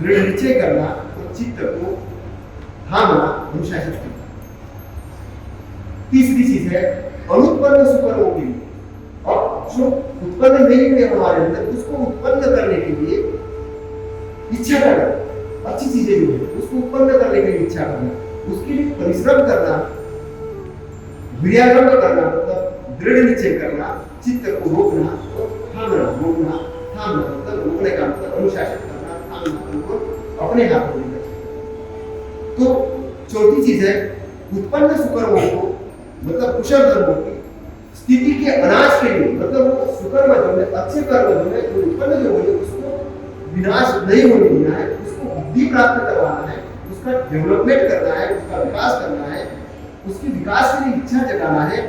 दृढ़ निश्चय करना और चित्त को थामना, अनुशासित करना। तीसरी चीज है अनुत्पन्न सुकर्मों के लिए। और जो उत्पन्न नहीं हुए हमारे अंदर उसको उत्पन्न करने के लिए इच्छा करना, अच्छी चीजें जो है उसको उत्पन्न करने के लिए इच्छा करना, उसके लिए परिश्रम करना, विर्यारंभ करना, मतलब दृढ़ निश्चय करना, चित्त को रोकना और थामना। रोकना थामना मतलब रोकने का मतलब अनुशासित करना, थामना उनको अपने हाथ में लेना। तो चौथी चीज है उत्पन्न सुकर्मों को मतलब कुशल कर्मों की स्थिति के अनाश के लिए, मतलब वो सुकर्म जो है अच्छे कर्म जो है जो उत्पन्न जो है उसको विनाश नहीं होने देना है, उसको बुद्धि प्राप्त करवाना है, उसका डेवलपमेंट करना है, उसका विकास करना है, उसके विकास के लिए इच्छा जगाना है,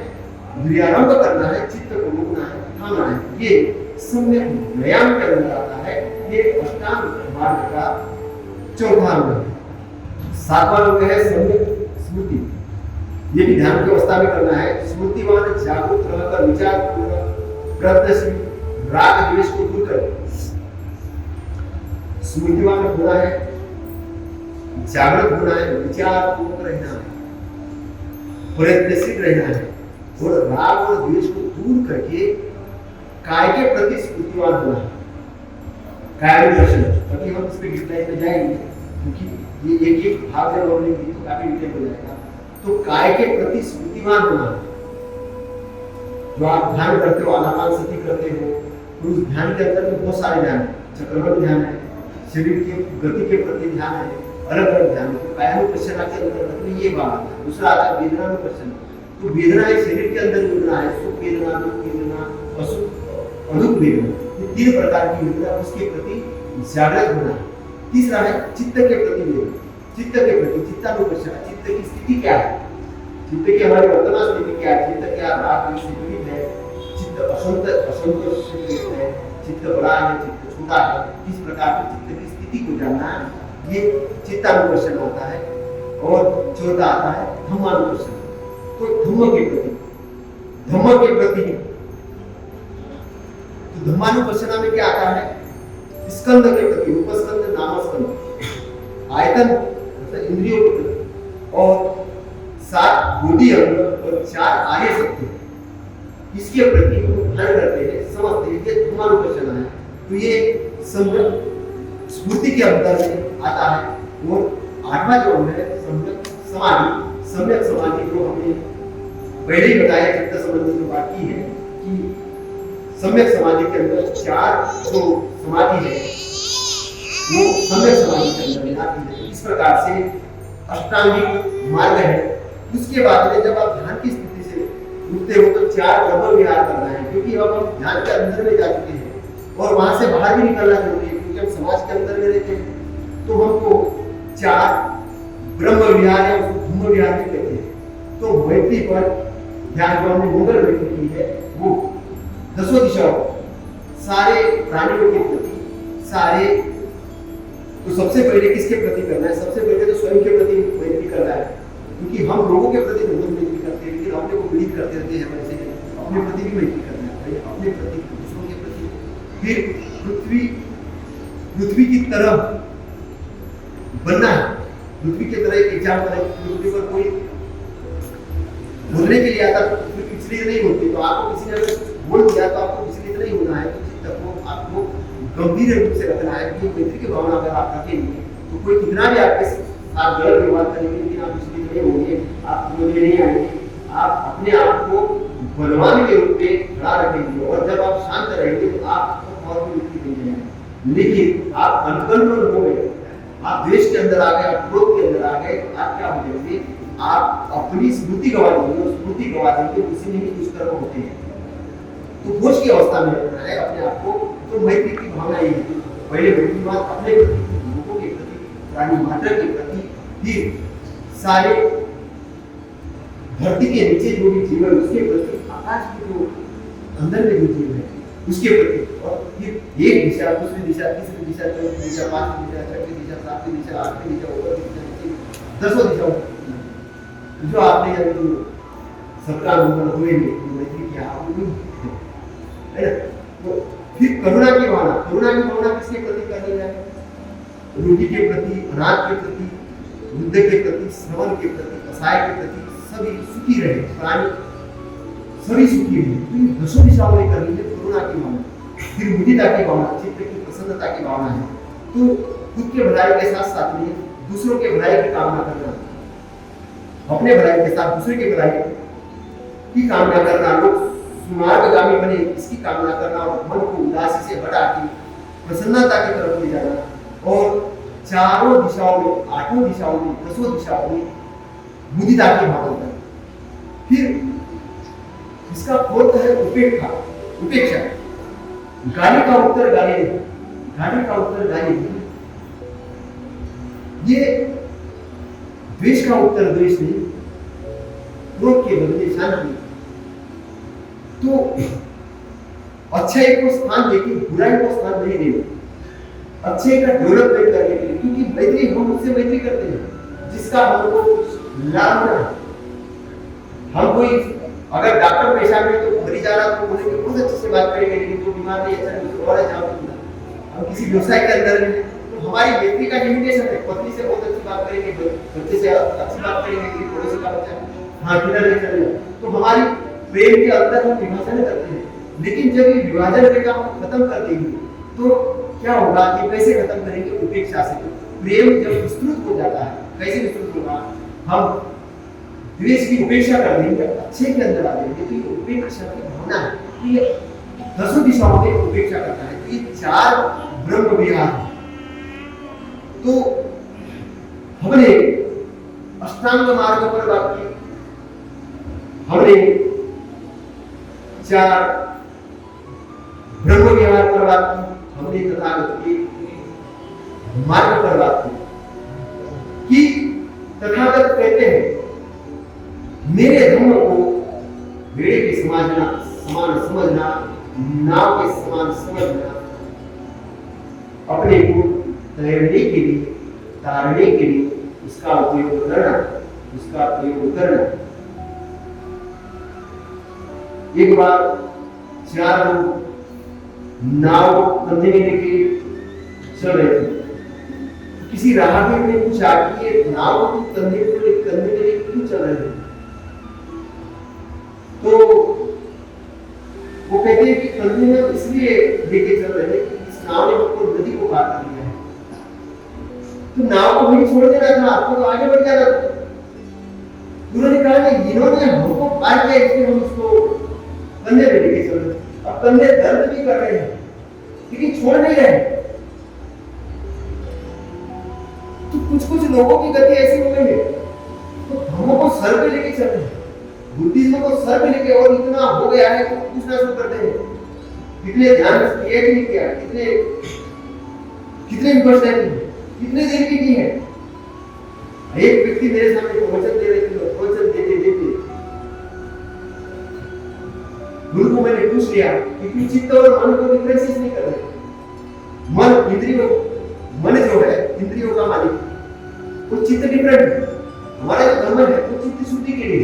विर्यारंभ करना है, चित्त को रोकना है, थामना है। ये सम्यक व्यायाम के अंदर आता है। ये अष्टांग मार्ग का चौथा अंग है। सातवां अंग है सम्यक स्मृति। ये भी ध्यान की अवस्था में करना है। स्मृतिवान जागरूक रहकर विचार पूर्वक प्रयत्नशील राग द्वेष को दूर कर। स्मृतिवान होना है, जागरूक होना है, विचार पूर्वक रहना है, प्रयत्नशील रहना है और राग और द्वेष को दूर करके काय के प्रति स्मृतिवान होना है। कायानुदर्शन, क्योंकि हम इस पे डिटेल में जाएंगे क्योंकि ये एक भाग जब हम लेंगे तो काफी डिटेल हो जाएगा। तो काय के प्रति स्मृतिवान होना, जो आप ध्यान करते हो, आनापानसति करते हो, तो उस ध्यान के अंदर में बहुत सारे ध्यान है। चक्रवृत्त ध्यान है, शरीर की गति के प्रति ध्यान है, अलग अलग ध्यान है। तो कायानुदर्शन के अंदर में ये बात है। दूसरा आता है वेदनानुदर्शन। तो वेदना है, शरीर के अंदर वेदना है, सुख वेदना, दुख वेदना, असुख अदुख वेदना, ये तीन प्रकार की वेदना, उसके प्रति जागृत होना है। तीसरा है चित्त के प्रति वेदना। चित्त के प्रति चित्तानुदर्शन, चित्त की स्थिति क्या है, चित्त की हमारी वर्तमान स्थिति क्या है, चित्त क्या राग से पीड़ित है, चित्त असंतोष से पीड़ित है, चित्त बड़ा है, चित्त छोटा है, किस प्रकार की चित्त की स्थिति को जानना है, ये चित्तानुदर्शन होता है। और चौथा आता है धम्मानुदर्शन। तो धम्म के प्रति, धम्म के प्रति तो धम्मानुदर्शन में क्या आता है, स्कंद के प्रति, उपस्कंद नामस्कंद, आयतन मतलब इंद्रियों के प्रति, और 7 बोधि अंग और 4 आर्य शक्ति, इसके प्रति हम ध्यान करते हैं, समझते हैं, ये धम्मानुदर्शन है। तो ये स्मृति के अंतर में आता है। और 8वां जो है सम्यक समाधि। सम्यक समाधि जो हमने पहले ही बताया, चित्त संबंधी जो बात की है कि सम्यक समाधि के अंदर 4 जो समाधि है वो सम्यक समाधि के अंदर में आती है। इस प्रकार से अष्टांगिक मार्ग है। उसके बाद में जब आप ध्यान की स्थिति से उठते हो तो 4 ब्रह्म विहार करना है, क्योंकि अब हम ध्यान के अंदर में जा चुके हैं और वहां से बाहर भी निकलना जरूरी है, क्योंकि हम समाज के अंदर में रहते हैं। तो हमको 4 ब्रह्म विहार है, उसको धम्म विहार भी कहते हैं। तो मैत्री पर ध्यान जो हमने मंगल मैत्री की है वो 10 दिशाओं, सारे प्राणियों के प्रति, सारे, तो सबसे पहले किसके प्रति करना है, सबसे पहले तो स्वयं के प्रति मैत्री करना है, क्योंकि हम लोगों के प्रति बहुत मैत्री करते हैं, लेकिन अपने को पीड़ित करते रहते हैं। वैसे अपने प्रति भी मैत्री करना है, अपने प्रति, दूसरों के प्रति। फिर पृथ्वी की तरह बनना है। पृथ्वी की तरह एक एग्जाम्पल है, पृथ्वी पर कोई बोलने के लिए आता तो पृथ्वी पिछली नहीं होती, तो आपको किसी ने बोल दिया तो आपको पिछली नहीं होना है। तो चित्त को आपको गंभीर रूप से रखना है कि मैत्री की भावना अगर आप रखेंगे तो कोई कितना भी आपके साथ गलत व्यवहार करेंगे, लेकिन आप पिछली नहीं होंगे, आप मुझे नहीं आएंगे। आप अपने आप को बलवान के रूप में खड़ा रखेंगे और जब आप शांत रहेंगे तो आप और भी मैत्री नहीं जाएंगे। लेकिन आप अनकंट्रोल हो गए, आप द्वेष के अंदर आ गए, आप क्रोध के अंदर आ गए, तो आप क्या हो जाएंगे, आप अपनी स्मृति गवा देंगे, और स्मृति गवा देंगे, उसी में ही दुष्कर्म होते हैं। तो होश की अवस्था में रखना है अपने आप को। तो मैत्री की भावना ये है, पहले मैत्री बात अपने प्रति, लोगों के प्रति, प्राणी मात्र के प्रति, फिर सारे धरती के नीचे जो भी जीव है उसके प्रति, आकाश के जो अंदर में जो जीव है उसके प्रति, और फिर एक दिशा, दूसरी दिशा, तीसरी दिशा, चौथी दिशा, 5वीं दिशा, 6वीं दिशा, 7वीं दिशा, 8वीं दिशा, ऊपर दिशा, 10 दिशाओं जो आपने यदि सबका अनुभव हुए मैत्री किया है ना। तो फिर करुणा की भावना, करुणा की भावना किसके प्रति करनी है, रोगी के प्रति, अनाथ के प्रति, वृद्ध के प्रति, श्रवण के प्रति, असहाय के प्रति, सभी सुखी रहे, प्राणी सभी सुखी रहे। तो ये 10 दिशाओं में करनी है करुणा की भावना। फिर मुदिता की भावना, चित्त की प्रसन्नता की भावना है। तो खुद के भलाई के साथ साथ में दूसरों के भलाई की कामना करना, अपने भलाई के साथ दूसरे के भलाई की कामना करना, लोग सुमार्गगामी बने इसकी कामना करना, और मन को उदासी से हटा के प्रसन्नता की तरफ ले जाना। और 4 दिशाओं में, 8 दिशाओं में, 10 दिशाओं में मुदिता की भावना करना। फिर इसका फोर्थ है उपेक्षा। उपेक्षा, गाली का उत्तर गाली नहीं, गाली का उत्तर गाली नहीं, ये द्वेष का उत्तर द्वेष नहीं, क्रोध के बदले शांति। तो अच्छाई को स्थान देके बुराई को स्थान नहीं देना, अच्छे का डेवलपमेंट करने के लिए, क्योंकि मैत्री हम उससे मैत्री करते हैं जिसका हमको लाभ ना, हम कोई अगर डॉक्टर पेशा में तो मरीज आ रहा तो बोलेंगे बहुत अच्छे से बात करेंगे, लेकिन जो बीमार नहीं अच्छा नहीं और है जहाँ हम किसी व्यवसाय के अंदर में तो हमारी व्यक्ति का लिमिटेशन है। पत्नी से बहुत अच्छी बात करेंगे, बच्चे से अच्छी बात करेंगे, लेकिन पड़ोसी का बच्चा हाँ किधर नहीं चलेगा, तो हमारी प्रेम के अंदर हम विभाजन करते हैं। लेकिन जब ये विभाजन रेखा हम खत्म कर देंगे तो क्या होगा, ये कैसे खत्म करेंगे? उपेक्षा से। प्रेम जब विस्तृत हो जाता है, कैसे विस्तृत होगा? हम द्वेष की उपेक्षा कर देंगे, अच्छे के अंदर आ जाएंगे, तो ये उपेक्षा की भावना है, ये दसों दिशाओं में उपेक्षा करता है। तो ये 4 ब्रह्म विहार। तो हमने अष्टांग मार्ग पर बात की, हमने 4 ब्रह्म विहार पर बात की, हमने तथागत के मार्ग पर बात की कि तथागत कहते हैं मेरे धर्म को बेड़े के समान समझना, नाव के समान समझना, अपने को तैरने के लिए, तारने के लिए उसका उपयोग करना, उसका प्रयोग करना। एक बार 4 लोग नाव कंधे में लेके चल रहे थे। किसी राहगीर ने पूछा कि ये नाव को कंधे में लेके क्यों चल रहे हैं? तो वो कहते हैं कि कंधे में इसलिए लेके चल रहे हैं कि इस नाव ने हमको नदी को पार कर लिया है, तो नाव को भी छोड़ देना था, आपको तो आगे बढ़ जाना था। उन्होंने कहा कि इन्होंने हमको पार किया, इसलिए हम उसको कंधे में लेके चल रहे हैं। अब कंधे दर्द भी कर रहे हैं लेकिन छोड़ नहीं रहे। तो कुछ लोगों की गति ऐसी हो गई है, तो हमको सर पे लेके चल रहे हैं, बुद्धिज्म को सर पे लेके, और इतना हो गया है तो पूछना शुरू करते हैं कितने ध्यान किया कि नहीं किया, कितने विपश्यना की, कितने दिन की है। एक व्यक्ति मेरे सामने प्रवचन दे रहे थे, प्रवचन देते देते गुरु को मैंने पूछ लिया कि चित्त और मन को डिफरेंशिएट नहीं कर रहे। मन जो है इंद्रियों का मालिक, वो चित्त डिफरेंट है। हमारा जो धर्म है वो चित्त शुद्धि के लिए,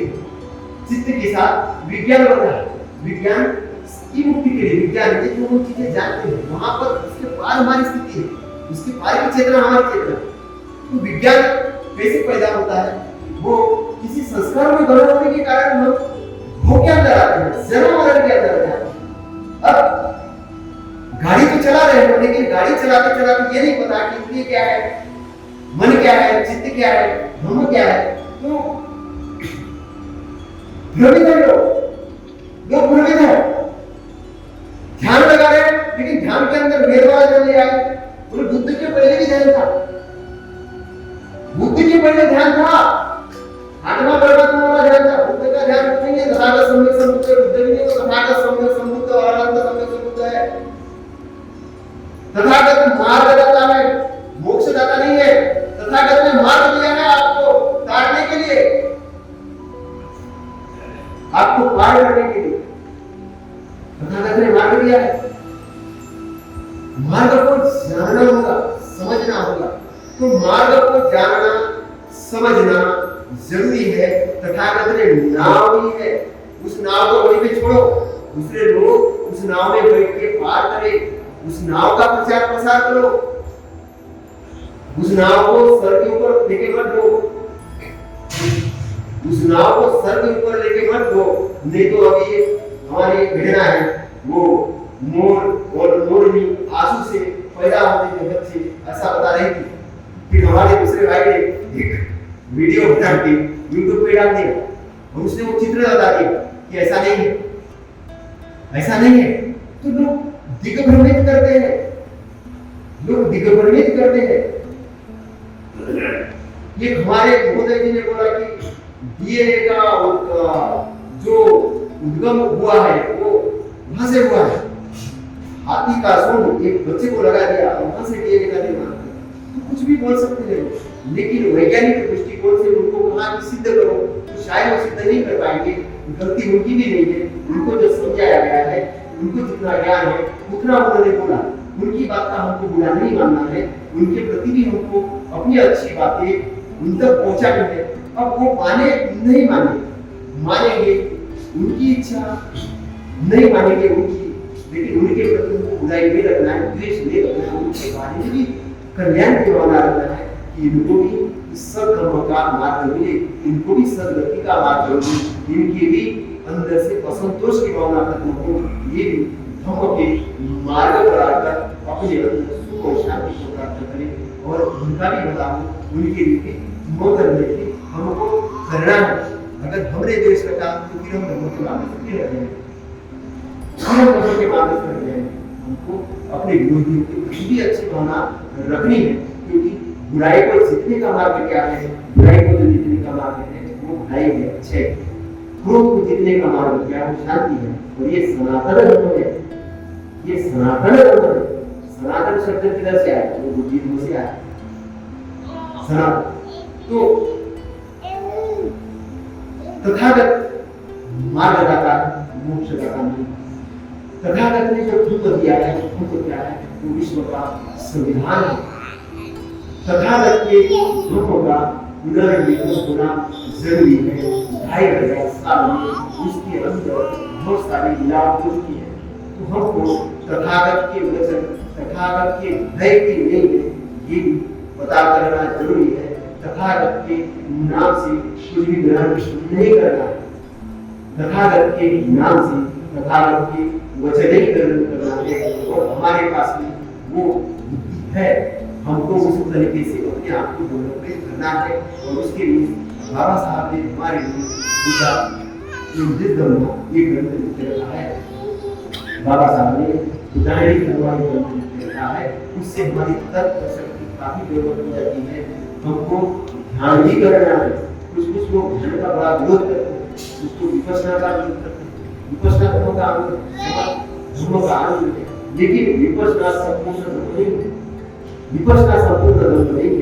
चित्त के साथ विज्ञान बनता है, विज्ञान की मुक्ति के लिए। विज्ञान है जो हम चीजें जानते हैं, वहां पर उसके पार हमारी स्थिति है, उसके पार की चेतना हमारी चेतना। तो विज्ञान कैसे पैदा होता है? वो किसी संस्कार में बने होने के कारण हम भोग के अंदर आते हैं, जन्म मरण के अंदर आते हैं। अब गाड़ी तो चला रहे हैं, लेकिन गाड़ी चलाते चलाते ये नहीं पता कि इंद्रिय क्या है, मन क्या है, चित्त क्या है, ब्रह्म क्या है। तो भ्रमित है लोग भ्रमित है, ध्यान लगा रहे हैं लेकिन ध्यान के अंदर भेद वाला ध्यान ले आए। बुद्ध के पहले भी ध्यान था, बुद्ध के पहले ध्यान था, आत्मा परमात्मा वाला ध्यान था। बुद्ध का ध्यान नहीं है, तथागत सम्यक संबुद्ध है। बुद्ध भी नहीं तो तथागत सम्यक संबुद्ध और अनंत सम्यक संबुद्ध है। तथागत मार्गदाता है, मोक्षदाता नहीं है। तथागत ने मार्ग दिया है आपको तारने के लिए, आपको पार करने के लिए तथागत ने मार्ग दिया है। मार्ग को जानना होगा, समझना होगा। तो मार्ग को जानना समझना जरूरी है। तथागत ने नाव दी है, उस नाव को वहीं पे छोड़ो, दूसरे लोग उस नाव में बैठ के पार करें, उस नाव का प्रचार प्रसार करो, उस नाव को सर के ऊपर लेके मत दो, उस नाव को सर के ऊपर लेके मत दो। नहीं तो अभी हमारी भेड़ना है वो मोर और मोरनी आंसू से पैदा होने के बच्चे, ऐसा बता रही थी। फिर हमारे दूसरे भाई ने एक वीडियो बना के यूट्यूब पे डाल दिया और उसने वो चित्र बता दिया कि ऐसा नहीं है, ऐसा नहीं है। तो लोग दिग्भ्रमित करते हैं, लोग दिग्भ्रमित करते हैं। ये हमारे महोदय जी ने बोला कि डीएनए का जो उद्गम हुआ है वो वहां से हुआ है। हाथी का सूंड एक बच्चे को लगा दिया, वहां से डीएनए का निर्माण। तो कुछ भी बोल सकते हैं, लेकिन वैज्ञानिक दृष्टिकोण से उनको कहा कि सिद्ध करो, तो शायद वो सिद्ध नहीं कर पाएंगे। गलती उनकी भी नहीं है, उनको जो समझाया गया है, उनको जितना ज्ञान है उतना उन्होंने बोला। उनकी बात का हमको बुरा नहीं मानना है, उनके प्रति भी हमको अपनी अच्छी बातें उन तक पहुंचानी है। अब वो माने नहीं माने, मानेंगे उनकी इच्छा, नहीं मानेंगे उनकी, लेकिन उनके प्रति उनको बुराई नहीं रखना है, द्वेष नहीं रखना है, उनके बारे में भी कल्याण की भावना रखना है कि इनको भी सद्गति का मार्ग मिले, इनको भी सद्गति का मार्ग मिले, इनकी भी अंदर से असंतोष की भावना खत्म हो, ये भी धर्म के मार्ग पर आकर अपने अंदर सुख और शांति को प्राप्त करें। और उनका भी भला हो, उनके लिए मगर लेके हमको करना है। अगर हमने देश का काम तो फिर हम धर्म के मार्ग से क्यों रहेंगे, फिर हम धर्म के मार्ग से रहेंगे। हमको अपने विरोधियों की भी अच्छी भावना रखनी है, क्योंकि बुराई को जीतने का मार्ग क्या है? बुराई को जो जीतने का मार्ग है वो भलाई है, अच्छे। क्रोध को जीतने का मार्ग क्या है? शांति है। और ये सनातन धर्म है, ये सनातन धर्म है। सनातन शब्द किधर से आया? वो बुद्धिज्म से आया, सनातन। तो तथागत मार्गदाता, मोक्षदाता नहीं। तथागत ने जो धर्म दिया है, हमको क्या है? वो विश्व का संविधान है। तथागत के धर्मों का पुनर्विलोकन होना जरूरी है। 2500 साल में उसके अंदर बहुत सारी मिलावट हो चुकी है। तो हमको तथागत के वचन, तथागत के भय की नहीं है, ये पता करना जरूरी है। तथागत के नाम से कुछ भी ग्रहण नहीं करना है। तथागत के नाम से, तथागत के वचन ही ग्रहण करना है। और हमारे पास में वो बुद्धि है, हमको उस तरीके से अपने आप को डेवलप करना है। और उसके लिए बाबा साहब ने हमारे लिए पूजा ये ग्रंथ लिख रखा है। बाबा साहब ने उदाहरण ग्रंथ लिख रखा है, उससे हमारी तर्क शक्ति काफी डेवलप हो जाती है। हमको ध्यान भी करना है। कुछ लोग ध्यान का बड़ा विरोध करते हैं, उसको विपश्यना का विरोध करते हैं। विपश्यना धर्म का आनंद है, लेकिन विपश्यना संपूर्ण धर्म नहीं है। विपश्यना संपूर्ण धर्म नहीं है।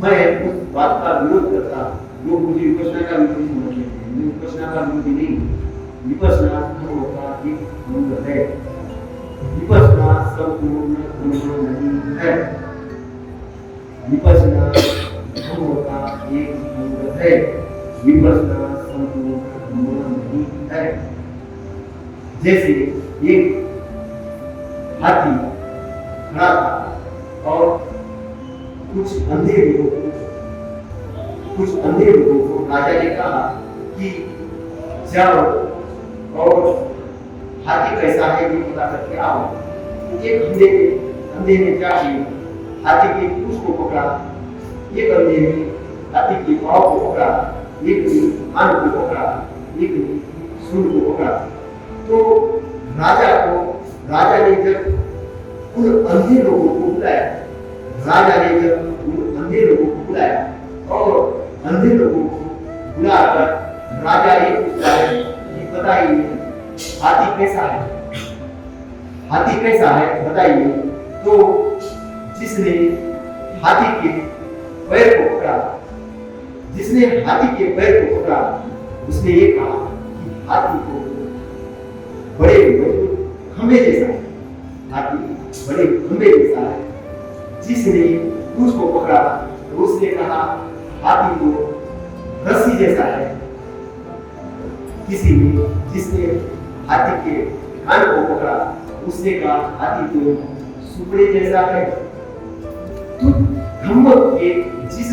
मैं उस बात का विरोध करता हूँ, लोग मुझे विपश्यना का विरोधी समझ लेते हैं। मैं विपश्यना का विरोधी नहीं हूँ। विपश्यना धर्म का एक अंग है। विपश्यना संपूर्ण धर्म नहीं है। विपश्यना धर्म का एक अंग है। विपश्यना संपूर्ण धर्म नहीं है। जैसे एक हाथी खड़ा था और कुछ अंधे लोगों को राजा ने कहा कि जाओ और हाथी कैसा है ये पता करके आओ। एक अंधे ने जाके हाथी के पूंछ को पकड़ा, एक अंधे ने हाथी के पांव को पकड़ा, एक ने कान को पकड़ा, एक ने सूंड को पकड़ा। तो राजा ने जब उन अंधे लोगों को बुलाया, और अंधे लोगों को बुलाकर राजा ये पूछता है कि बताइए हाथी कैसा है बताइए। तो जिसने हाथी के पैर को पकड़ा, उसने ये कहा कि हाथी को बड़े खंबे जैसा है, हाथी बड़े खंबे जैसा है। जिसने उसको पकड़ा तो उसने कहा हाथी को रस्सी जैसा है। जिसने हाथी के कान को पकड़ा उसने कहा हाथी को सुपड़े जैसा है। तो धम्म के जिस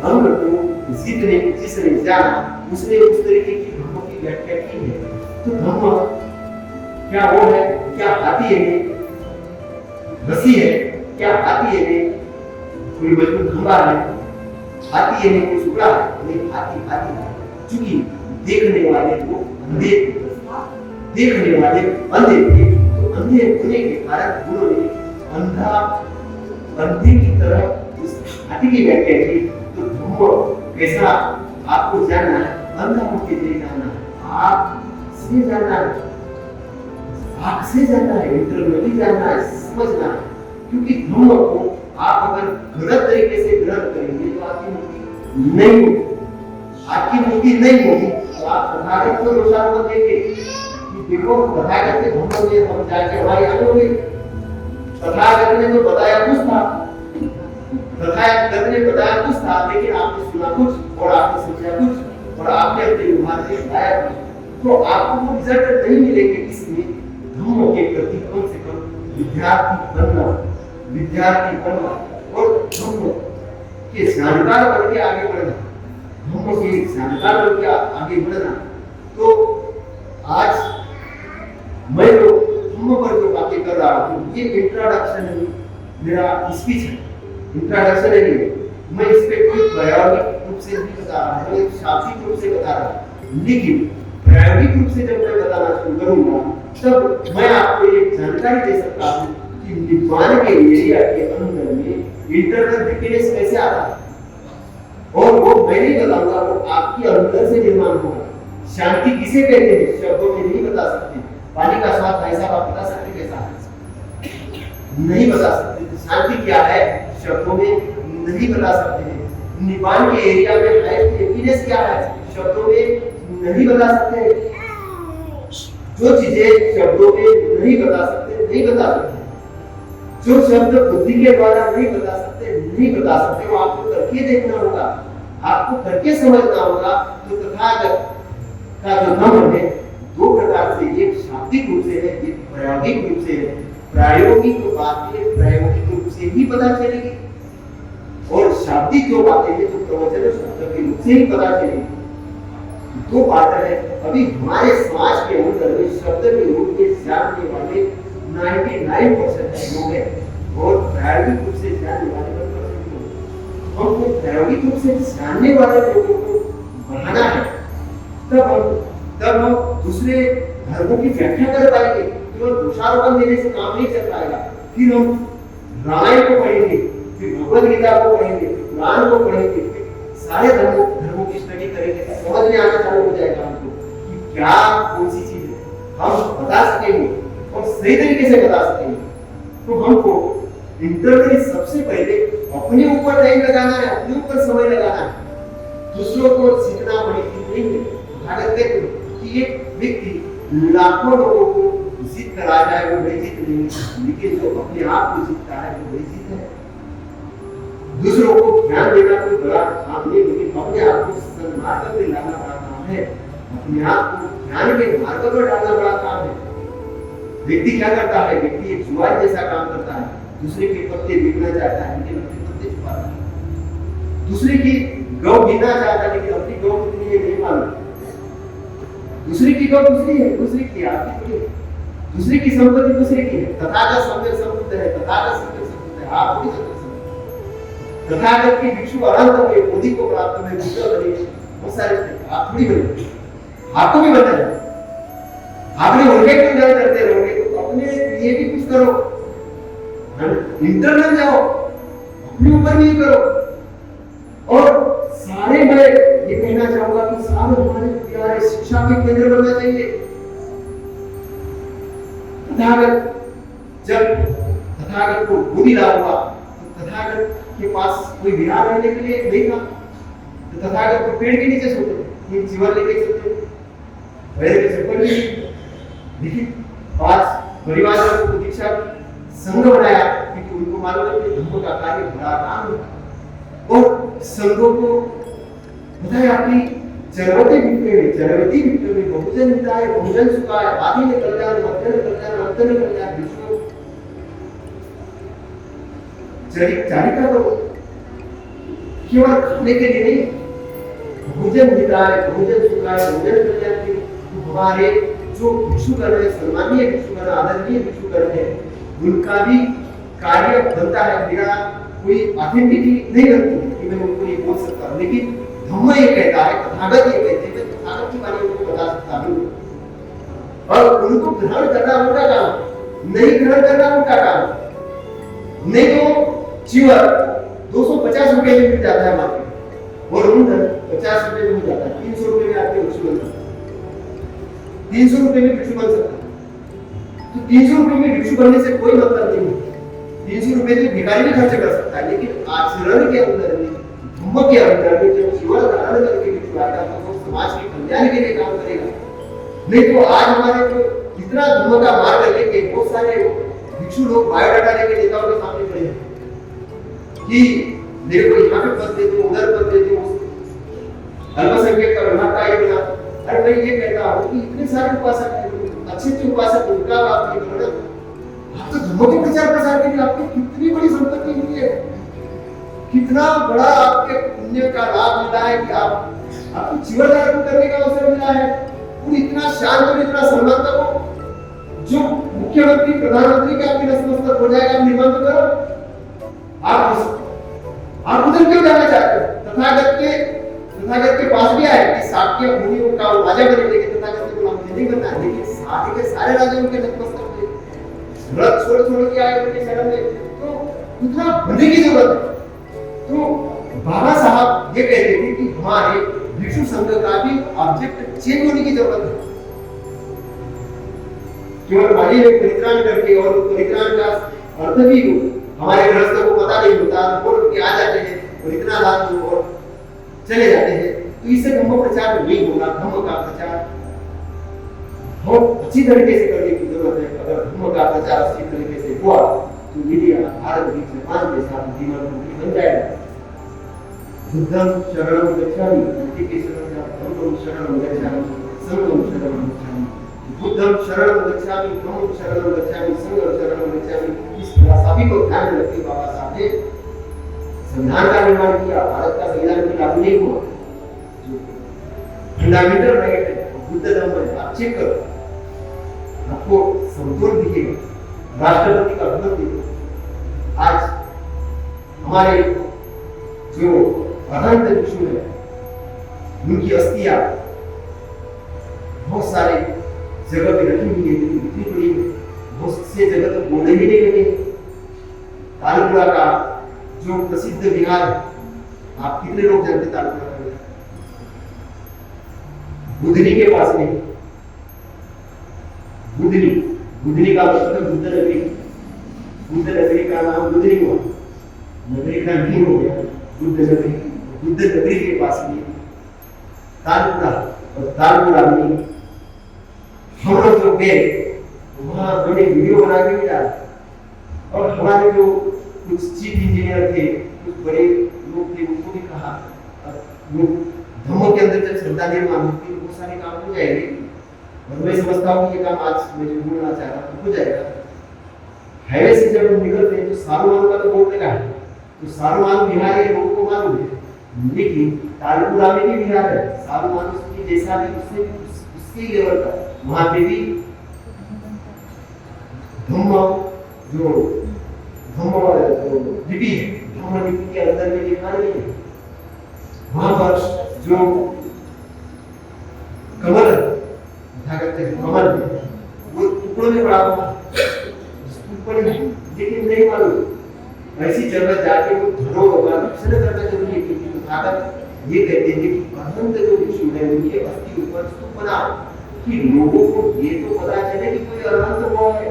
अंग को जिसने जाना उसने उस तरीके की धम्म की व्याख्या की है। तो धम्म क्या वो है? क्या हाथी है? रस्सी है? क्या हाथी है? कोई मजबूत खंबा है? हाथी है? कोई सुपड़ा है? नहीं, हाथी है। क्योंकि देखने वाले अंधे थे, तो अंधे होने के कारण उन्होंने अंधे की तरह उस हाथी की व्याख्या की। तो धम्म कैसा आपको जानना है, अंधा होके नहीं जानना है, आँख से जानना है, इंटरनली जानना है, समझना है। क्योंकि धम्म को आप अगर गलत तरीके से ग्रहण करेंगे तो आपकी मुक्ति नहीं होगी। तो आप तथागत को दोषारोपण देंगे कि देखो तथागत के धम्म में हम जाके हमारी आगे हो गई। तथागत ने तो बताया कुछ था, लेकिन आपने सुना कुछ और आपने समझा कुछ। और आपने अपने व्यवहार से लाया तो आपको वो रिजल्ट नहीं मिलेंगे। इसलिए धम्म के प्रति कम से कम विद्यार्थी बनना और धम्म के जानकार बन के आगे बढ़ना, धम्म के जानकार बन के आगे बढ़ना। तो आज मैं जो धम्म पर जो बातें कर रहा हूँ ये इंट्रोडक्शन है, मेरा स्पीच है, इंट्रोडक्शन है। मैं इस पे कोई प्रायोगिक रूप से नहीं बता रहा हूँ, एक शाब्दिक रूप से बता रहा हूँ, लेकिन प्रायोगिक रूप से जब मैं बताना शुरू करूंगा तब मैं आपको एक जानकारी दे सकता हूँ कि निपान के एरिया के अंदर में इंटरनल हैप्पीनेस कैसे आता है, और वो मैं नहीं बताऊंगा, वो आपकी अंदर से निर्माण होगा। शांति किसे कहते हैं शब्दों में नहीं बता सकते। पानी का स्वाद भाई साहब आप बता सकते कैसा है? नहीं बता सकते। शांति क्या है शब्दों में नहीं बता सकते हैं। निपान के एरिया में हैप्पीनेस क्या है शब्दों में नहीं बता सकते। जो चीजें शब्दों में नहीं बता सकते, जो शब्द बुद्धि के द्वारा नहीं बता सकते, वो आपको करके देखना होगा, आपको करके समझना होगा। तो तथागत का जो धम्म है दो प्रकार से, एक शाब्दिक रूप से है, एक प्रायोगिक रूप से है। प्रायोगिक बातें प्रायोगिक रूप से ही पता चलेगी और शाब्दिक जो बातें हैं तो प्रवचन शब्द के रूप से ही पता चलेगी। दो बात है। अभी हमारे समाज के अंदर में शब्द के रूप में जानने वाले 99% लोग हैं और प्रायोगिक रूप से जानने वाले 1% लोग। हमको प्रायोगिक रूप से जानने वाले लोगों को बढ़ाना है, तब हम दूसरे धर्मों की व्याख्या कर पाएंगे। केवल दोषारोपण देने से काम नहीं चल पाएगा। फिर हम रामायण को पढ़ेंगे, फिर भगवद गीता को पढ़ेंगे, कुरान को पढ़ेंगे, सारे धर्मों की स्टडी करेंगे, समझ में आना चालू हो जाएगा हमको कि क्या कौन सी चीज है, हम बता सकेंगे और सही तरीके से बता सकेंगे। तो हमको इंटरनली सबसे पहले अपने ऊपर टाइम लगाना है, अपने ऊपर समय लगाना है। दूसरों को सीखना बड़ी चीज नहीं है। भारत कहते हैं कि एक व्यक्ति लाखों लोगों को जीत कर आ जाए वो बड़ी जीत नहीं है, लेकिन जो अपने आप को जीतता है वो बड़ी जीत है। दूसरों को ज्ञान देना कोई बड़ा काम नहीं, लेकिन अपने आप को सन्मार्ग पे लाना बड़ा काम है। अपने आप को ज्ञान के मार्ग पर डालना बड़ा काम है। व्यक्ति क्या करता है? व्यक्ति एक जुआर जैसा काम करता है, दूसरे के पत्ते बीतना चाहता है लेकिन अपने पत्ते छुपाता है, दूसरे की गौ गिनना चाहता है लेकिन अपनी गौ कितनी है नहीं मालूम। दूसरे की गौ दूसरी है, दूसरे की आपकी है, दूसरे की संपत्ति दूसरे की है। तथागत सम्यक संबुद्ध है, तथागत सम्यक संबुद्ध है, आप नहीं समझ सकते। तथागत के भिक्षु अनंत हुए, बुद्धि को प्राप्त हुए, बुद्ध बने, बहुत सारे आप थोड़ी बने, आपको भी बनना है। आपने उनके गुणगान करते रहोगे तो अपने लिए भी कुछ करो, इंटरनल जाओ, अपने ऊपर भी करो। और सारे मैं ये कहना चाहूंगा कि सारे हमारे प्यारे शिक्षा के केंद्र बनना चाहिए। तथागत जब तथागत को बुद्धि लाभ हुआ तो तथागत के पास कोई विहार रहने के लिए नहीं था, तो तथागत को पेड़ के नीचे सोते थे, जीवन लेके सोते थे, पैर के चप्पल नहीं। लेकिन पांच परिवार को दीक्षा संघ बनाया क्योंकि उनको मालूम है कि धर्म का कार्य बड़ा काम है। और संघों को बताया कि चरवती भिक्खु में बहुजन हिताय बहुजन सुखाय आदि ने कल्याण मध्य ने कल्याण अंत ने कल्याण विश्व चारिका करो, केवल खाने के लिए नहीं, बहुजन हिताय बहुजन सुखाय बहुजन कल्याण के हमारे जो भिक्षुगण है, सम्मानीय भिक्षुगण, आदरणीय भिक्षुगण है, उनका भी कार्य बनता है। मेरा कोई ऑथेंटिटी नहीं बनती है कि मैं उनको ये बोल सकता हूँ, लेकिन धम्म ये कहता है, तथागत ये कहते हैं, मैं तथागत की बारे में उनको बता सकता हूँ। और उनको ग्रहण करना उनका काम, नहीं ग्रहण करना उनका काम। नहीं तो चिवर 250 रुपए में मिल जाता है मार्केट और उधर 50 रुपए में मिल जाता है, 300 रुपए में आपके भिक्षु बन सकता है, 300 रुपए में भिक्षु बन सकता है। तो 300 रुपए में भिक्षु बनने से कोई मतलब नहीं है। 300 रुपए तो भिखारी भी खर्च कर सकता है, लेकिन आचरण के अंदर में, धम्म के अंदर में जब जीवन धारण करके भिक्षु आएगा तो वो समाज के कल्याण के लिए काम करेगा। नहीं तो आज हमारे को इतना धम्म का मार्ग लेके बहुत सारे भिक्षु लोग बायोडाटा लेके नेताओं के सामने खड़े हैं कि मेरे को यहाँ पे पद दे दो, उधर पद दे दो, अल्पसंख्यक का विभाग ये बना। अरे मैं ये कहता हूँ कि इतने सारे उपासक हैं, अच्छे उपासक, उनका आप ये करो ना। आप तो धर्म के प्रचार प्रसार के लिए आपको कितनी बड़ी संपत्ति मिली है, कितना बड़ा आपके पुण्य का लाभ मिला है कि आपको जीवन धारण करने का अवसर मिला है। और इतना शांत और इतना सम्मान तक जो मुख्यमंत्री प्रधानमंत्री का आपके नतमस्तक हो जाएगा, आप निबंध करो। आप उधर क्यों जाना चाहते हो? तथागत के पास भी आए कि साक्य मुनियों का राजा बने, लेकिन तथागत को नाम नहीं बनना, लेकिन सारे के सारे राजा उनके नतमस्तक हुए, व्रत छोड़ के आए उनके शरण में। तो उतना बनने की जरूरत है। तो बाबा साहब ये कहते थे कि हमारे भिक्षु संघ का भी ऑब्जेक्ट चेंज होने की जरूरत है। केवल वाणी में परित्राण करके और परित्राण का अर्थ भी हमारे गृहस्थों को पता नहीं होता, बोल के आ जाते हैं और इतना दान दो और चले जाते हैं, तो इससे धम्म प्रचार नहीं होगा। धम्म का प्रचार बहुत अच्छी तरीके से करने की जरूरत है। अगर धम्म का प्रचार अच्छी तरीके से हुआ तो मीडिया भारत की जापान के साथ धीमा बन जाएगा। बुद्धं शरणं गच्छामि, इति के धम्मं शरणं गच्छामि, संघं शरणं गच्छामि। बुद्धं शरणं गच्छामि, धम्मं शरणं गच्छामि, संघं शरणं गच्छामि। इस फिलॉसफी को ध्यान में रखते बाबा साहब ने संविधान का निर्माण किया। भारत का संविधान भी लागू नहीं हुआ। जो फंडामेंटल राइट है बुद्ध धर्म है, आप चेक करो, आपको समतोल दिखेगा, राष्ट्रपति का भवन दिखेगा। आज हमारे जो अनंत भिक्षु है, उनकी अस्थियां बहुत सारे जगह पे रखी हुई है, इतनी बड़ी बहुत से जगह तो बोलने ही नहीं लगे। तालपुरा का जो प्रसिद्ध विहार, आप कितने लोग जानते तालपुरा का विहार? बुधनी के पास में, बुधनी का मतलब बुद्ध नगरी, बुद्ध नगरी का नाम बुधनी हुआ, नगरी का नहीं हो गया बुद्ध नगरी। बुद्ध नगरी के पास में तालपुरा, और तालपुरा में हम लोग जो गए वहां बड़े वीडियो बना के भी डाला। और हमारे जो कुछ चीफ इंजीनियर थे, कुछ बड़े लोग थे, उनको भी कहा धम्म के अंदर जब श्रद्धा निर्माण होती है बहुत सारे काम हो जाएंगे। और मैं समझता हूँ ये काम आज मैं जो बोलना चाह रहा हूँ हो जाएगा। हाईवे से जब हम निकलते हैं तो सारुमान का तो बोर्ड लगा है, तो सारुमान बिहार है, लोगों को मालूम है। लेकिन तालपुरा में भी बिहार है, सारुमान उसकी जैसा भी उसके लेवल का, वहां पे भी धम्म लिपि है, धम्म लिपि के अंदर में लिखा नहीं है। वहां पर जो कमल कमल वो टुकड़ों में पड़ा हुआ, लेकिन नहीं मालूम ऐसी जगह जाके वो धरो दर्शन करना जरूरी है। क्योंकि तथागत ये कहते हैं कि अनंत जो भिक्षु है उनके अस्थि ऊपर स्तूप बना कि लोगों को ये तो पता चले कि कोई अनंत हुआ है,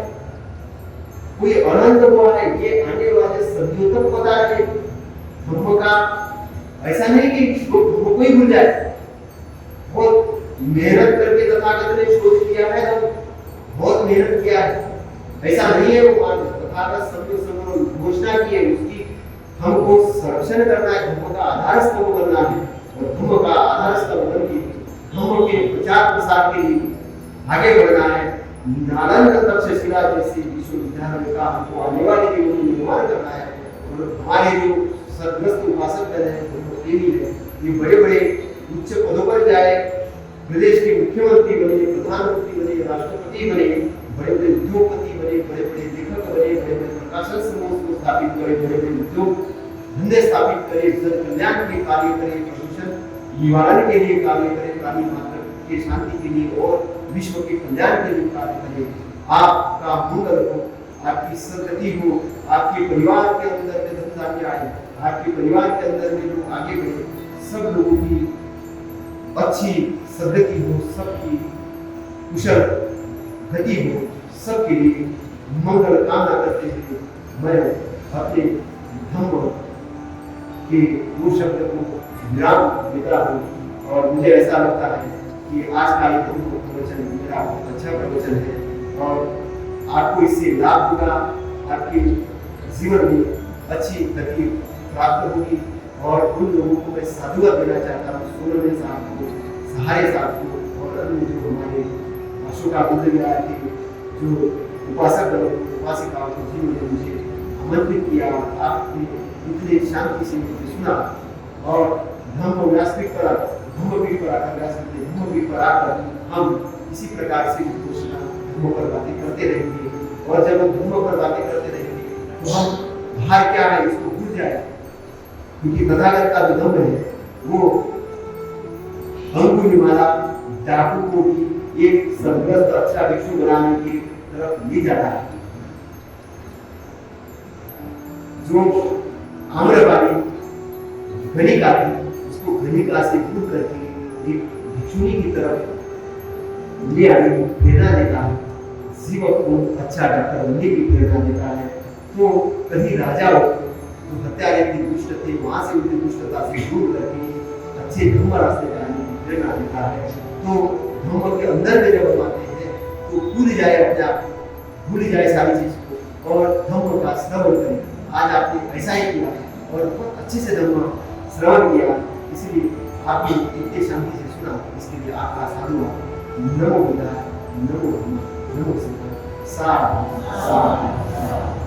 कोई अनंत हुआ है, ये आने वाले सदियों तक पता रहे। धर्म का ऐसा नहीं कि लोग धर्म को ही भूल जाए। बहुत मेहनत करके तथागत ने शोध किया है, बहुत मेहनत किया है, ऐसा नहीं है। वो तथागत सब घोषणा की है, उसकी हमको संरक्षण करना है, धर्म का आधार स्तंभ बनना है। और धर्म का आधार स्तंभ बनके धर्म के प्रचार प्रसार के लिए आगे बढ़ना है। नालंदा तक्षशिला जैसे विश्वविद्यालय का हमको आने वाले दिनों में निर्माण करना है। और हमारे जो सदग्रस्त उपासक है, ये बड़े बड़े उच्च पदों पर जाए, प्रदेश के मुख्यमंत्री बने, प्रधानमंत्री बने, राष्ट्रपति बने, बड़े बड़े उद्योगपति बने, बड़े बड़े लेखक बने, बड़े बड़े प्रकाशन समूह को स्थापित करे, बड़े बड़े उद्योग धंधे स्थापित करे, जन कल्याण के कार्य करे, प्रदूषण निवारण के लिए कार्य करे, प्राणी मात्र के शांति के लिए और विश्व के कल्याण के लिए कार्य करे। आपका मंगल हो, आपकी सदगति हो, आपके परिवार के अंदर में धन आए, आपके परिवार के अंदर में लोग आगे बढ़े, सब लोगों की अच्छी सदगति हो, सबकी कुशल गति हो, सबके लिए मंगल कामना करते हुए मैं अपने धम्म के दो शब्द को विराम देता हूँ। और मुझे ऐसा लगता है कि आज का ये धम्म प्रवचन मेरा बहुत अच्छा प्रवचन है और आपको इससे लाभ होगा, आपके जीवन में अच्छी गति प्राप्त होगी। और उन लोगों को मैं साधुवाद देना चाहता हूँ, सुब्रमण्य साहब को, सहाय साहब को और अन्य जो हमारे अशोका बुद्ध विहार के जो उपासक उपासिकाओं को, जिन्होंने मुझे आमंत्रित किया, आपने इतने शांति से मुझे सुना और धम्मपीठ पर आकर धम्मपीठ पर आकर हम इसी प्रकार से घोषणा धर्मों पर बातें करते रहेंगे। और जब हम धर्मों पर बातें करते रहेंगे तो हम बाहर क्या है इसको भूल जाए, क्योंकि तथागत का जो धम्म है वो अंगुलिमाला डाकू को भी एक सर्वग्रस्त अच्छा भिक्षु बनाने की तरफ ले जाता है। जो आम्रपाली गणिका थी उसको गणिका से दूर करके एक भिक्षुनी की तरफ ले आने की प्रेरणा देता है, जीवक को अच्छा डॉक्टर बनने की प्रेरणा देता है। तो कहीं राजा जो हत्यारे की दुष्ट थे वहां से उनकी दुष्टता से दूर करके अच्छे धर्म रास्ते पर आने की प्रेरणा देता है। तो धर्म के अंदर में जब हम आते हैं तो भूल जाए अपने आप, भूल जाए सारी चीज को और धर्म का श्रवण करें। आज आपने ऐसा ही किया और बहुत अच्छे से धर्म श्रवण किया, इसलिए आपने इतने शांति से सुना, इसके लिए आपका साधुवाद। नमो बुद्धाय, नमो धम्माय, नमो संघाय, साधु साधु।